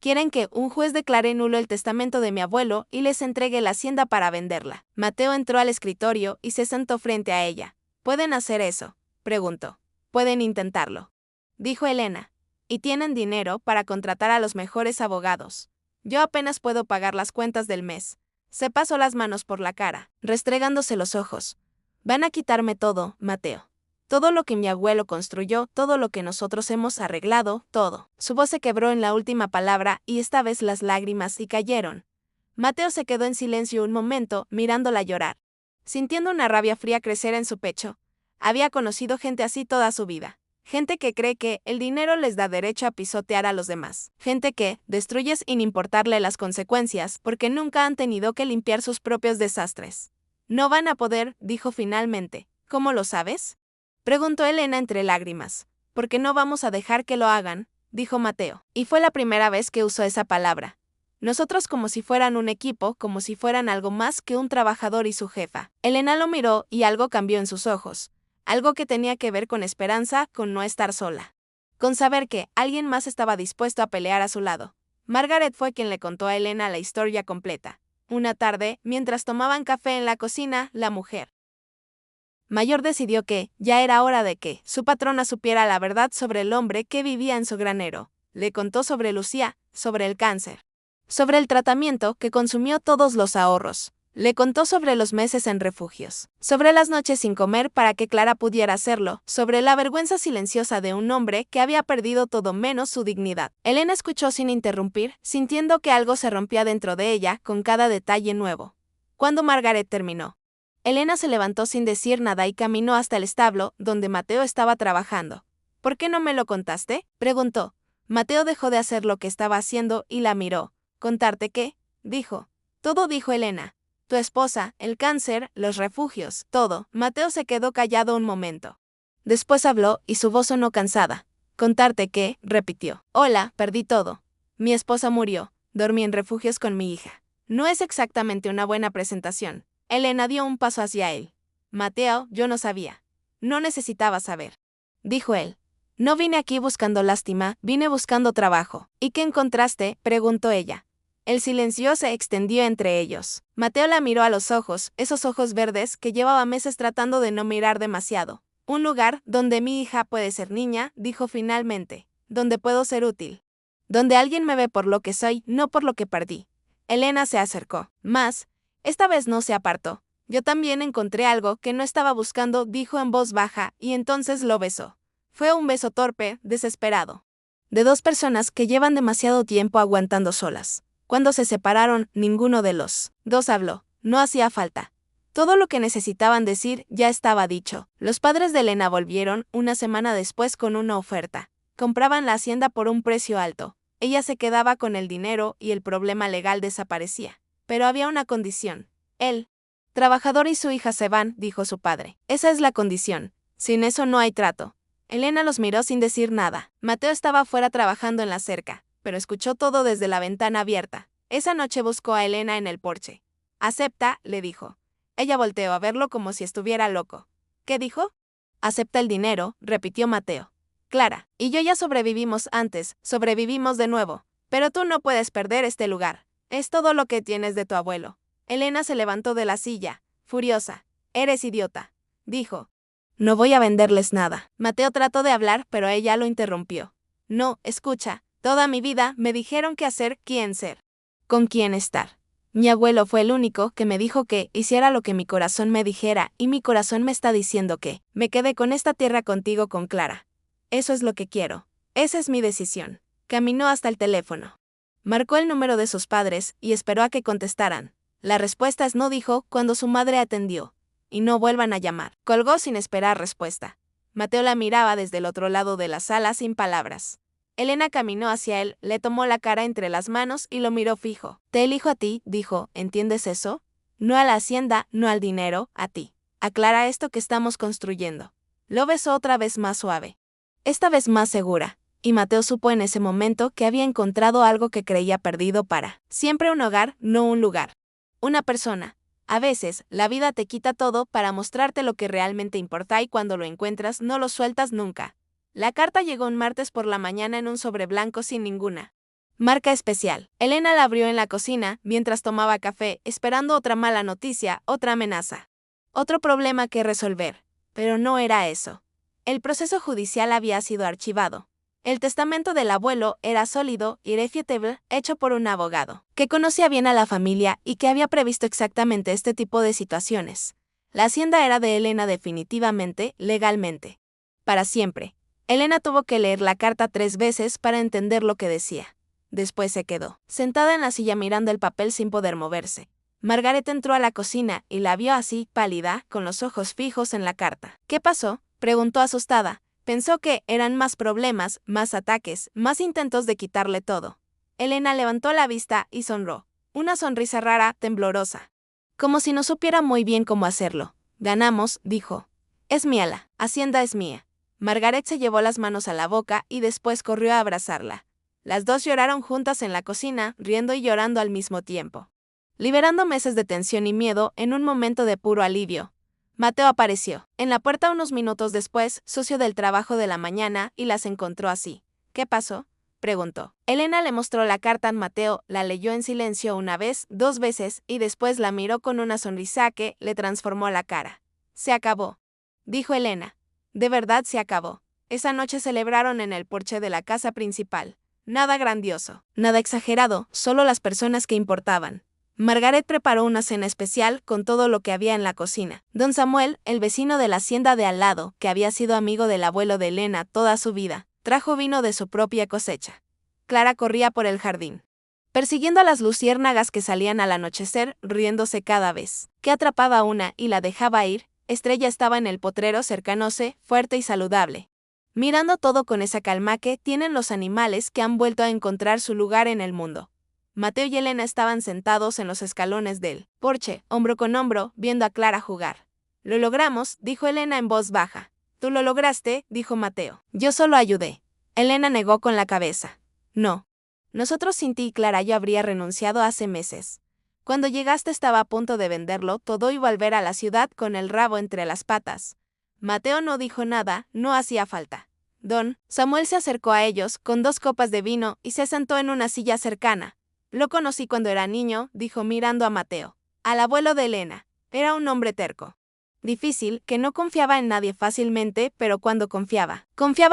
Speaker 1: Quieren que un juez declare nulo el testamento de mi abuelo y les entregue la hacienda para venderla. Mateo entró al escritorio y se sentó frente a ella. ¿Pueden hacer eso?, preguntó. Pueden intentarlo, dijo Elena. Y tienen dinero para contratar a los mejores abogados. Yo apenas puedo pagar las cuentas del mes. Se pasó las manos por la cara, restregándose los ojos. Van a quitarme todo, Mateo. Todo lo que mi abuelo construyó, todo lo que nosotros hemos arreglado, todo. Su voz se quebró en la última palabra y esta vez las lágrimas sí cayeron. Mateo se quedó en silencio un momento, mirándola llorar, sintiendo una rabia fría crecer en su pecho. Había conocido gente así toda su vida. Gente que cree que el dinero les da derecho a pisotear a los demás. Gente que destruye sin importarle las consecuencias porque nunca han tenido que limpiar sus propios desastres. No van a poder, dijo finalmente. ¿Cómo lo sabes?, preguntó Elena entre lágrimas. Porque no vamos a dejar que lo hagan, dijo Mateo. Y fue la primera vez que usó esa palabra. Nosotros como si fueran un equipo, como si fueran algo más que un trabajador y su jefa. Elena lo miró y algo cambió en sus ojos. Algo que tenía que ver con esperanza, con no estar sola. Con saber que alguien más estaba dispuesto a pelear a su lado. Margaret fue quien le contó a Elena la historia completa. Una tarde, mientras tomaban café en la cocina, la mujer mayor decidió que ya era hora de que su patrona supiera la verdad sobre el hombre que vivía en su granero. Le contó sobre Lucía, sobre el cáncer, sobre el tratamiento que consumió todos los ahorros. Le contó sobre los meses en refugios, sobre las noches sin comer para que Clara pudiera hacerlo, sobre la vergüenza silenciosa de un hombre que había perdido todo menos su dignidad. Elena escuchó sin interrumpir, sintiendo que algo se rompía dentro de ella con cada detalle nuevo. Cuando Margaret terminó, Elena se levantó sin decir nada y caminó hasta el establo, donde Mateo estaba trabajando. ¿Por qué no me lo contaste?, preguntó. Mateo dejó de hacer lo que estaba haciendo y la miró. ¿Contarte qué?, dijo. Todo, dijo Elena. Tu esposa, el cáncer, los refugios, todo. Mateo se quedó callado un momento. Después habló y su voz sonó cansada. ¿Contarte qué?, repitió. Hola, perdí todo. Mi esposa murió. Dormí en refugios con mi hija. No es exactamente una buena presentación. Elena dio un paso hacia él. Mateo, yo no sabía. No necesitaba saber, dijo él. No vine aquí buscando lástima, vine buscando trabajo. ¿Y qué encontraste?, preguntó ella. El silencio se extendió entre ellos. Mateo la miró a los ojos, esos ojos verdes que llevaba meses tratando de no mirar demasiado. Un lugar donde mi hija puede ser niña, dijo finalmente. Donde puedo ser útil. Donde alguien me ve por lo que soy, no por lo que perdí. Elena se acercó. Más. Esta vez no se apartó. Yo también encontré algo que no estaba buscando, dijo en voz baja, y entonces lo besó. Fue un beso torpe, desesperado. De dos personas que llevan demasiado tiempo aguantando solas. Cuando se separaron, ninguno de los dos habló. No hacía falta. Todo lo que necesitaban decir ya estaba dicho. Los padres de Elena volvieron una semana después con una oferta. Compraban la hacienda por un precio alto. Ella se quedaba con el dinero y el problema legal desaparecía. Pero había una condición. Él, trabajador y su hija se van, dijo su padre. Esa es la condición. Sin eso no hay trato. Elena los miró sin decir nada. Mateo estaba afuera trabajando en la cerca, pero escuchó todo desde la ventana abierta. Esa noche buscó a Elena en el porche. Acepta, le dijo. Ella volteó a verlo como si estuviera loco. ¿Qué dijo? Acepta el dinero, repitió Mateo. Clara, y yo ya sobrevivimos antes, sobrevivimos de nuevo. Pero tú no puedes perder este lugar. Es todo lo que tienes de tu abuelo. Elena se levantó de la silla, furiosa. Eres idiota, dijo. No voy a venderles nada. Mateo trató de hablar, pero ella lo interrumpió. No, escucha, toda mi vida me dijeron qué hacer, quién ser, con quién estar. Mi abuelo fue el único que me dijo que hiciera lo que mi corazón me dijera, y mi corazón me está diciendo que me quedé con esta tierra contigo, con Clara. Eso es lo que quiero. Esa es mi decisión. Caminó hasta el teléfono. Marcó el número de sus padres y esperó a que contestaran. La respuesta es no, dijo cuando su madre atendió. Y no vuelvan a llamar. Colgó sin esperar respuesta. Mateo la miraba desde el otro lado de la sala sin palabras. Elena caminó hacia él, le tomó la cara entre las manos y lo miró fijo. Te elijo a ti, dijo, ¿entiendes eso? No a la hacienda, no al dinero, a ti. Aclara esto que estamos construyendo. Lo besó otra vez más suave. Esta vez más segura. Y Mateo supo en ese momento que había encontrado algo que creía perdido para siempre: un hogar, no un lugar. Una persona. A veces, la vida te quita todo para mostrarte lo que realmente importa y cuando lo encuentras no lo sueltas nunca. La carta llegó un martes por la mañana en un sobre blanco sin ninguna marca especial. Elena la abrió en la cocina mientras tomaba café, esperando otra mala noticia, otra amenaza. Otro problema que resolver. Pero no era eso. El proceso judicial había sido archivado. El testamento del abuelo era sólido, irrefutable, hecho por un abogado que conocía bien a la familia y que había previsto exactamente este tipo de situaciones. La hacienda era de Elena definitivamente, legalmente. Para siempre. Elena tuvo que leer la carta 3 veces para entender lo que decía. Después se quedó sentada en la silla mirando el papel sin poder moverse. Margaret entró a la cocina y la vio así, pálida, con los ojos fijos en la carta. ¿Qué pasó?, preguntó asustada. Pensó que eran más problemas, más ataques, más intentos de quitarle todo. Elena levantó la vista y sonrió. Una sonrisa rara, temblorosa. Como si no supiera muy bien cómo hacerlo. Ganamos, dijo. Es mía, la hacienda es mía. Margaret se llevó las manos a la boca y después corrió a abrazarla. Las dos lloraron juntas en la cocina, riendo y llorando al mismo tiempo. Liberando meses de tensión y miedo en un momento de puro alivio. Mateo apareció en la puerta unos minutos después, sucio del trabajo de la mañana, y las encontró así. ¿Qué pasó?, preguntó. Elena le mostró la carta a Mateo, la leyó en silencio una vez, 2 veces, y después la miró con una sonrisa que le transformó la cara. Se acabó, dijo Elena. De verdad se acabó. Esa noche celebraron en el porche de la casa principal. Nada grandioso, nada exagerado, solo las personas que importaban. Margaret preparó una cena especial con todo lo que había en la cocina. Don Samuel, el vecino de la hacienda de al lado, que había sido amigo del abuelo de Elena toda su vida, trajo vino de su propia cosecha. Clara corría por el jardín, persiguiendo a las luciérnagas que salían al anochecer, riéndose cada vez que atrapaba una y la dejaba ir. Estrella estaba en el potrero cercanose, fuerte y saludable, mirando todo con esa calma que tienen los animales que han vuelto a encontrar su lugar en el mundo. Mateo y Elena estaban sentados en los escalones del porche, hombro con hombro, viendo a Clara jugar. Lo logramos, dijo Elena en voz baja. Tú lo lograste, dijo Mateo. Yo solo ayudé. Elena negó con la cabeza. No. Nosotros sin ti, Clara, yo habría renunciado hace meses. Cuando llegaste estaba a punto de venderlo todo y volver a la ciudad con el rabo entre las patas. Mateo no dijo nada, no hacía falta. Don Samuel se acercó a ellos con 2 copas de vino y se sentó en una silla cercana. Lo conocí cuando era niño, dijo mirando a Mateo. Al abuelo de Elena. Era un hombre terco. Difícil, que no confiaba en nadie fácilmente, pero cuando confiaba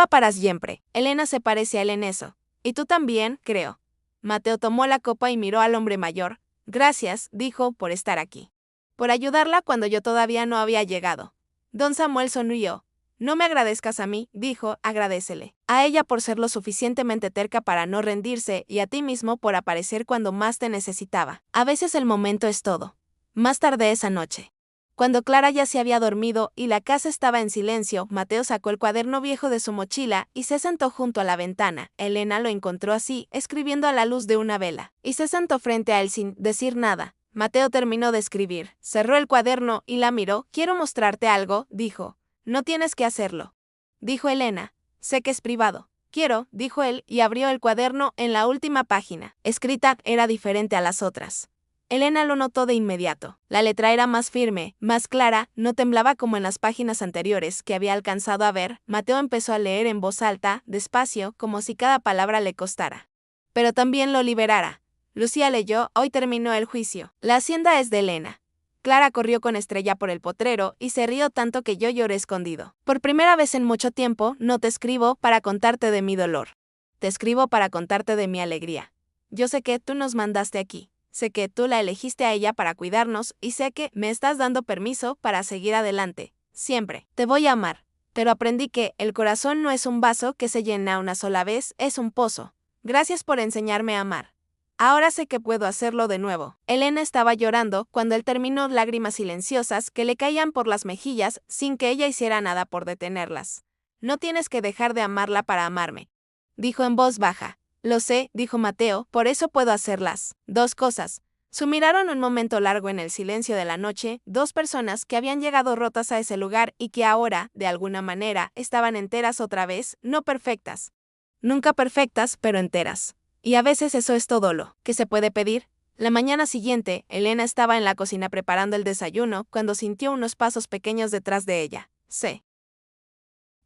Speaker 1: para siempre. Elena se parece a él en eso. Y tú también, creo. Mateo tomó la copa y miró al hombre mayor. Gracias, dijo, por estar aquí. Por ayudarla cuando yo todavía no había llegado. Don Samuel sonrió. No me agradezcas a mí, dijo, agradécele a ella por ser lo suficientemente terca para no rendirse y a ti mismo por aparecer cuando más te necesitaba. A veces el momento es todo. Más tarde esa noche, Cuando Clara ya se había dormido y la casa estaba en silencio, Mateo sacó el cuaderno viejo de su mochila y se sentó junto a la ventana. Elena lo encontró así, escribiendo a la luz de una vela, y se sentó frente a él sin decir nada. Mateo terminó de escribir, cerró el cuaderno y la miró. «Quiero mostrarte algo», dijo. «No tienes que hacerlo», dijo Elena. «Sé que es privado». «Quiero», dijo él, y abrió el cuaderno. En la última página, escrita, era diferente a las otras. Elena lo notó de inmediato. La letra era más firme, más clara, no temblaba como en las páginas anteriores que había alcanzado a ver. Mateo empezó a leer en voz alta, despacio, como si cada palabra le costara, pero también lo liberara. Lucía leyó: «Hoy terminó el juicio. La hacienda es de Elena». Clara corrió con Estrella por el potrero y se rió tanto que yo lloré escondido. «Por primera vez en mucho tiempo, no te escribo para contarte de mi dolor. Te escribo para contarte de mi alegría. Yo sé que tú nos mandaste aquí. Sé que tú la elegiste a ella para cuidarnos y sé que me estás dando permiso para seguir adelante. Siempre. Te voy a amar. Pero aprendí que el corazón no es un vaso que se llena una sola vez, es un pozo. Gracias por enseñarme a amar. Ahora sé que puedo hacerlo de nuevo». Elena estaba llorando cuando él terminó, lágrimas silenciosas que le caían por las mejillas sin que ella hiciera nada por detenerlas. «No tienes que dejar de amarla para amarme», dijo en voz baja. «Lo sé», dijo Mateo, «por eso puedo hacer las dos cosas». Miraron un momento largo en el silencio de la noche, dos personas que habían llegado rotas a ese lugar y que ahora, de alguna manera, estaban enteras otra vez, no perfectas. Nunca perfectas, pero enteras. Y a veces eso es todo lo que se puede pedir. La mañana siguiente, Elena estaba en la cocina preparando el desayuno cuando sintió unos pasos pequeños detrás de ella. Se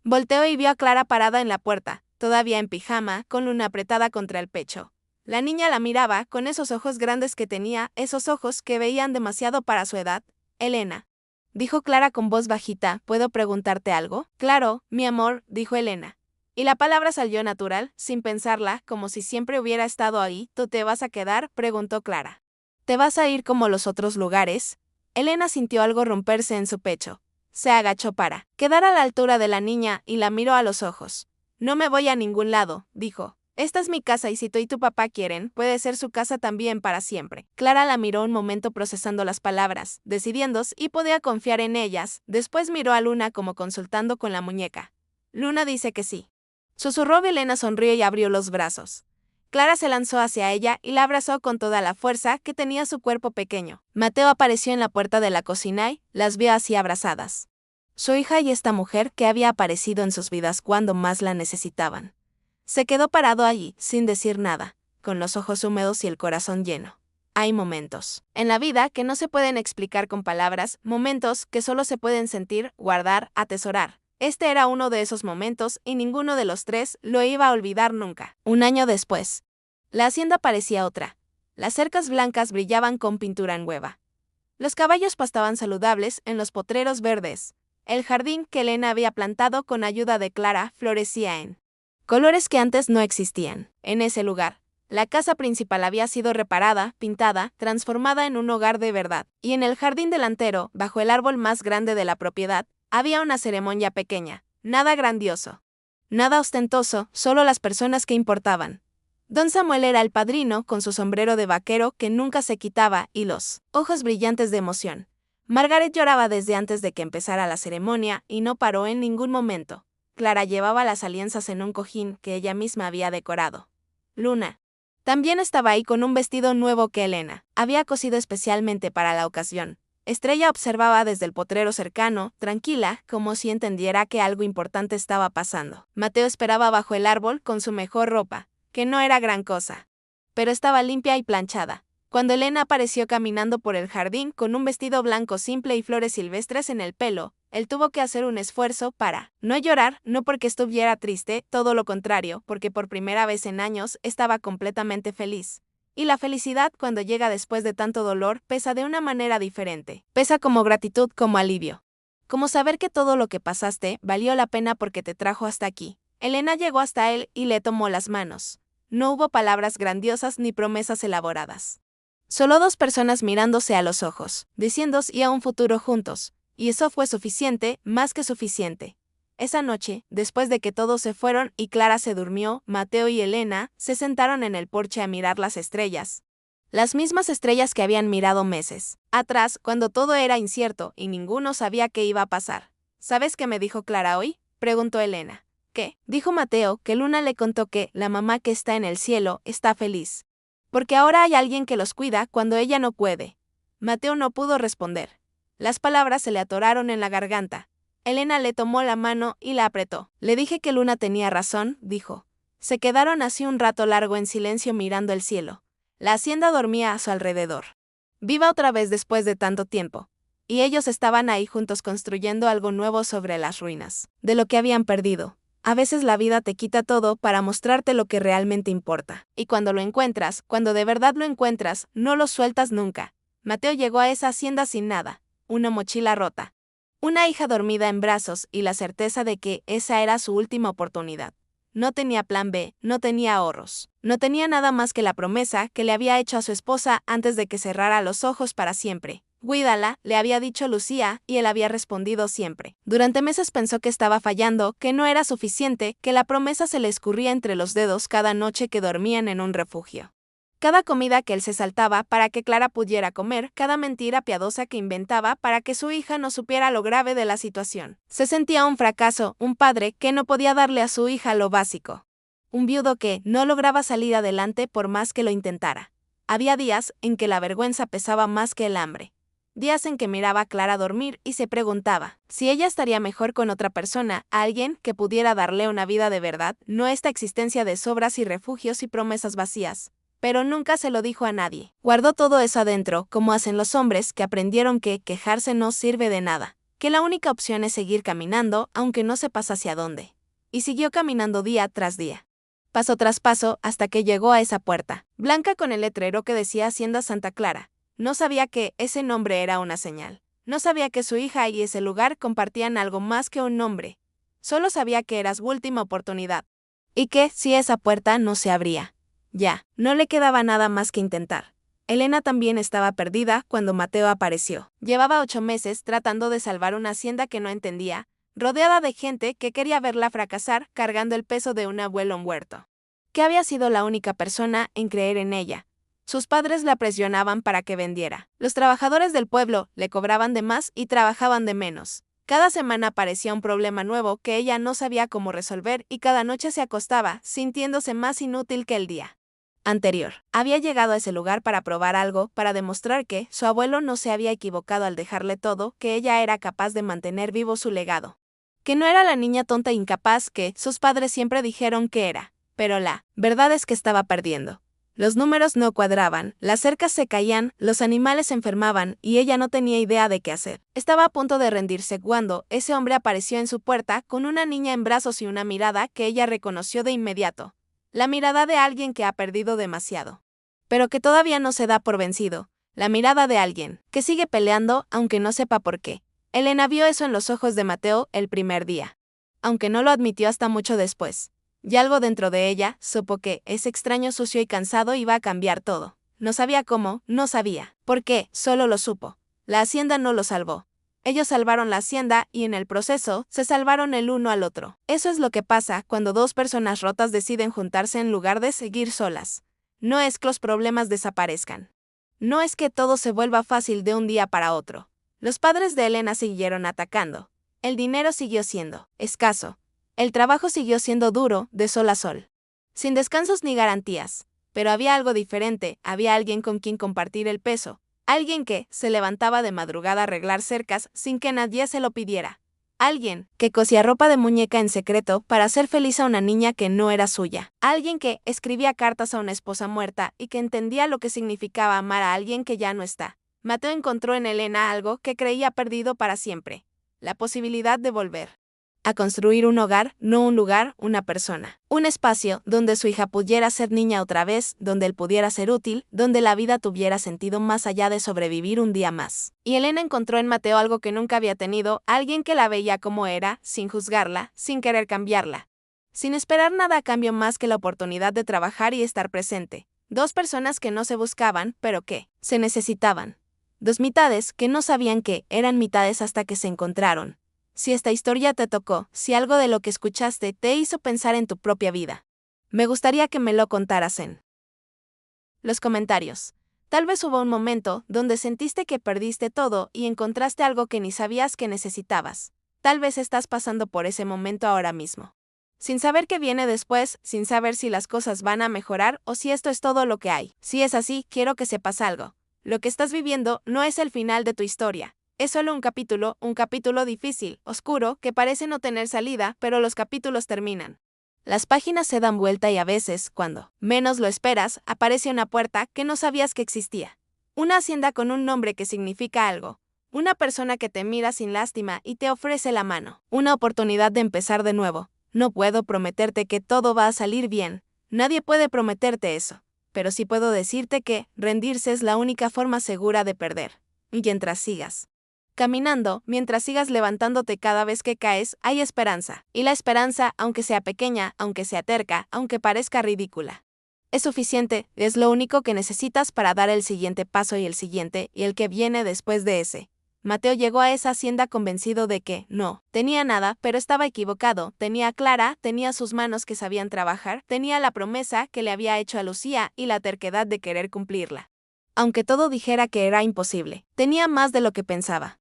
Speaker 1: volteó y vio a Clara parada en la puerta, todavía en pijama, con Luna apretada contra el pecho. La niña la miraba con esos ojos grandes que tenía, esos ojos que veían demasiado para su edad. «Elena», dijo Clara con voz bajita, «¿puedo preguntarte algo?» «Claro, mi amor», dijo Elena. Y la palabra salió natural, sin pensarla, como si siempre hubiera estado ahí. «¿Tú te vas a quedar?», preguntó Clara. «¿Te vas a ir como los otros lugares?» Elena sintió algo romperse en su pecho. Se agachó para quedar a la altura de la niña y la miró a los ojos. «No me voy a ningún lado», dijo. «Esta es mi casa y si tú y tu papá quieren, puede ser su casa también para siempre». Clara la miró un momento procesando las palabras, decidiendo si podía confiar en ellas. Después miró a Luna como consultando con la muñeca. «Luna dice que sí», susurró. Elena sonrió y abrió los brazos. Clara se lanzó hacia ella y la abrazó con toda la fuerza que tenía su cuerpo pequeño. Mateo apareció en la puerta de la cocina y las vio así abrazadas. Su hija y esta mujer que había aparecido en sus vidas cuando más la necesitaban. Se quedó parado allí, sin decir nada, con los ojos húmedos y el corazón lleno. Hay momentos en la vida que no se pueden explicar con palabras, momentos que solo se pueden sentir, guardar, atesorar. Este era uno de esos momentos y ninguno de los tres lo iba a olvidar nunca. Un año después, la hacienda parecía otra. Las cercas blancas brillaban con pintura nueva. Los caballos pastaban saludables en los potreros verdes. El jardín que Elena había plantado con ayuda de Clara florecía en colores que antes no existían. En ese lugar, la casa principal había sido reparada, pintada, transformada en un hogar de verdad. Y en el jardín delantero, bajo el árbol más grande de la propiedad, había una ceremonia pequeña, nada grandioso, nada ostentoso, solo las personas que importaban. Don Samuel era el padrino, con su sombrero de vaquero que nunca se quitaba y los ojos brillantes de emoción. Margaret lloraba desde antes de que empezara la ceremonia y no paró en ningún momento. Clara llevaba las alianzas en un cojín que ella misma había decorado. Luna también estaba ahí con un vestido nuevo que Elena había cosido especialmente para la ocasión. Estrella observaba desde el potrero cercano, tranquila, como si entendiera que algo importante estaba pasando. Mateo esperaba bajo el árbol con su mejor ropa, que no era gran cosa, pero estaba limpia y planchada. Cuando Elena apareció caminando por el jardín con un vestido blanco simple y flores silvestres en el pelo, él tuvo que hacer un esfuerzo para no llorar, no porque estuviera triste, todo lo contrario, porque por primera vez en años estaba completamente feliz. Y la felicidad, cuando llega después de tanto dolor, pesa de una manera diferente. Pesa como gratitud, como alivio. Como saber que todo lo que pasaste valió la pena porque te trajo hasta aquí. Elena llegó hasta él y le tomó las manos. No hubo palabras grandiosas ni promesas elaboradas. Solo dos personas mirándose a los ojos, diciéndose y a un futuro juntos. Y eso fue suficiente, más que suficiente. Esa noche, después de que todos se fueron y Clara se durmió, Mateo y Elena se sentaron en el porche a mirar las estrellas. Las mismas estrellas que habían mirado meses atrás, cuando todo era incierto y ninguno sabía qué iba a pasar. ¿Sabes qué me dijo Clara hoy?, preguntó Elena. ¿Qué? Dijo Mateo que Luna le contó que la mamá que está en el cielo está feliz. Porque ahora hay alguien que los cuida cuando ella no puede. Mateo no pudo responder. Las palabras se le atoraron en la garganta. Elena le tomó la mano y la apretó. Le dije que Luna tenía razón, dijo. Se quedaron así un rato largo en silencio mirando el cielo. La hacienda dormía a su alrededor. Viva otra vez después de tanto tiempo. Y ellos estaban ahí juntos construyendo algo nuevo sobre las ruinas de lo que habían perdido. A veces la vida te quita todo para mostrarte lo que realmente importa. Y cuando lo encuentras, cuando de verdad lo encuentras, no lo sueltas nunca. Mateo llegó a esa hacienda sin nada. Una mochila rota. Una hija dormida en brazos y la certeza de que esa era su última oportunidad. No tenía plan B, no tenía ahorros. No tenía nada más que la promesa que le había hecho a su esposa antes de que cerrara los ojos para siempre. Cuídala, le había dicho Lucía, y él había respondido siempre. Durante meses pensó que estaba fallando, que no era suficiente, que la promesa se le escurría entre los dedos cada noche que dormían en un refugio. Cada comida que él se saltaba para que Clara pudiera comer, cada mentira piadosa que inventaba para que su hija no supiera lo grave de la situación. Se sentía un fracaso, un padre que no podía darle a su hija lo básico. Un viudo que no lograba salir adelante por más que lo intentara. Había días en que la vergüenza pesaba más que el hambre. Días en que miraba a Clara dormir y se preguntaba si ella estaría mejor con otra persona, alguien que pudiera darle una vida de verdad, no esta existencia de sobras y refugios y promesas vacías. Pero nunca se lo dijo a nadie. Guardó todo eso adentro, como hacen los hombres que aprendieron que quejarse no sirve de nada, que la única opción es seguir caminando, aunque no sepas hacia dónde. Y siguió caminando día tras día. Paso tras paso, hasta que llegó a esa puerta, blanca con el letrero que decía Hacienda Santa Clara. No sabía que ese nombre era una señal. No sabía que su hija y ese lugar compartían algo más que un nombre. Solo sabía que era su última oportunidad. Y que, si esa puerta no se abría, ya, no le quedaba nada más que intentar. Elena también estaba perdida cuando Mateo apareció. Llevaba 8 meses tratando de salvar una hacienda que no entendía, rodeada de gente que quería verla fracasar cargando el peso de un abuelo muerto. Que había sido la única persona en creer en ella. Sus padres la presionaban para que vendiera. Los trabajadores del pueblo le cobraban de más y trabajaban de menos. Cada semana aparecía un problema nuevo que ella no sabía cómo resolver y cada noche se acostaba, sintiéndose más inútil que el día anterior. Había llegado a ese lugar para probar algo, para demostrar que su abuelo no se había equivocado al dejarle todo, que ella era capaz de mantener vivo su legado. Que no era la niña tonta e incapaz que sus padres siempre dijeron que era. Pero la verdad es que estaba perdiendo. Los números no cuadraban, las cercas se caían, los animales se enfermaban y ella no tenía idea de qué hacer. Estaba a punto de rendirse cuando ese hombre apareció en su puerta con una niña en brazos y una mirada que ella reconoció de inmediato. La mirada de alguien que ha perdido demasiado. Pero que todavía no se da por vencido. La mirada de alguien que sigue peleando aunque no sepa por qué. Elena vio eso en los ojos de Mateo el primer día. Aunque no lo admitió hasta mucho después. Y algo dentro de ella supo que ese extraño sucio y cansado iba a cambiar todo. No sabía cómo, no sabía por qué, solo lo supo. La hacienda no lo salvó. Ellos salvaron la hacienda y en el proceso se salvaron el uno al otro. Eso es lo que pasa cuando dos personas rotas deciden juntarse en lugar de seguir solas. No es que los problemas desaparezcan. No es que todo se vuelva fácil de un día para otro. Los padres de Elena siguieron atacando. El dinero siguió siendo escaso. El trabajo siguió siendo duro, de sol a sol. Sin descansos ni garantías. Pero había algo diferente, había alguien con quien compartir el peso. Alguien que se levantaba de madrugada a arreglar cercas sin que nadie se lo pidiera. Alguien que cosía ropa de muñeca en secreto para hacer feliz a una niña que no era suya. Alguien que escribía cartas a una esposa muerta y que entendía lo que significaba amar a alguien que ya no está. Mateo encontró en Elena algo que creía perdido para siempre. La posibilidad de volver a construir un hogar, no un lugar, una persona. Un espacio donde su hija pudiera ser niña otra vez, donde él pudiera ser útil, donde la vida tuviera sentido más allá de sobrevivir un día más. Y Elena encontró en Mateo algo que nunca había tenido, alguien que la veía como era, sin juzgarla, sin querer cambiarla. Sin esperar nada a cambio más que la oportunidad de trabajar y estar presente. Dos personas que no se buscaban, pero que se necesitaban. Dos mitades que no sabían que eran mitades hasta que se encontraron. Si esta historia te tocó, si algo de lo que escuchaste te hizo pensar en tu propia vida, me gustaría que me lo contaras en los comentarios. Tal vez hubo un momento donde sentiste que perdiste todo y encontraste algo que ni sabías que necesitabas. Tal vez estás pasando por ese momento ahora mismo. Sin saber qué viene después, sin saber si las cosas van a mejorar o si esto es todo lo que hay. Si es así, quiero que sepas algo. Lo que estás viviendo no es el final de tu historia. Es solo un capítulo difícil, oscuro, que parece no tener salida, pero los capítulos terminan. Las páginas se dan vuelta y a veces, cuando menos lo esperas, aparece una puerta que no sabías que existía. Una hacienda con un nombre que significa algo. Una persona que te mira sin lástima y te ofrece la mano. Una oportunidad de empezar de nuevo. No puedo prometerte que todo va a salir bien. Nadie puede prometerte eso. Pero sí puedo decirte que rendirse es la única forma segura de perder. Y mientras sigas caminando, mientras sigas levantándote cada vez que caes, hay esperanza. Y la esperanza, aunque sea pequeña, aunque sea terca, aunque parezca ridícula, es suficiente, es lo único que necesitas para dar el siguiente paso y el que viene después de ese. Mateo llegó a esa hacienda convencido de que no tenía nada, pero estaba equivocado. Tenía a Clara, tenía sus manos que sabían trabajar, tenía la promesa que le había hecho a Lucía y la terquedad de querer cumplirla. Aunque todo dijera que era imposible, tenía más de lo que pensaba.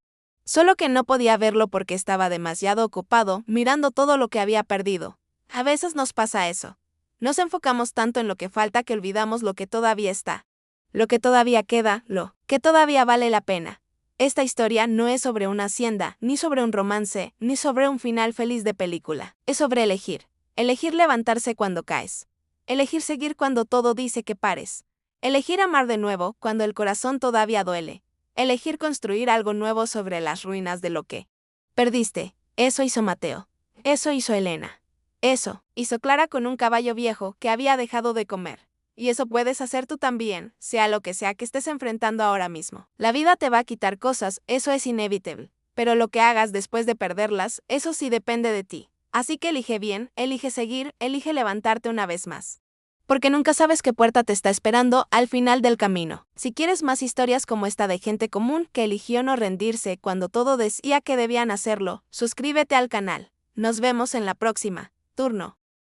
Speaker 1: Solo que no podía verlo porque estaba demasiado ocupado mirando todo lo que había perdido. A veces nos pasa eso. Nos enfocamos tanto en lo que falta que olvidamos lo que todavía está. Lo que todavía queda, lo que todavía vale la pena. Esta historia no es sobre una hacienda, ni sobre un romance, ni sobre un final feliz de película. Es sobre elegir. Elegir levantarse cuando caes. Elegir seguir cuando todo dice que pares. Elegir amar de nuevo cuando el corazón todavía duele. Elegir construir algo nuevo sobre las ruinas de lo que perdiste. Eso hizo Mateo. Eso hizo Elena. Eso hizo Clara con un caballo viejo que había dejado de comer. Y eso puedes hacer tú también, sea lo que sea que estés enfrentando ahora mismo. La vida te va a quitar cosas, eso es inevitable. Pero lo que hagas después de perderlas, eso sí depende de ti. Así que elige bien, elige seguir, elige levantarte una vez más. Porque nunca sabes qué puerta te está esperando al final del camino. Si quieres más historias como esta de gente común que eligió no rendirse cuando todo decía que debían hacerlo, suscríbete al canal. Nos vemos en la próxima. Turno.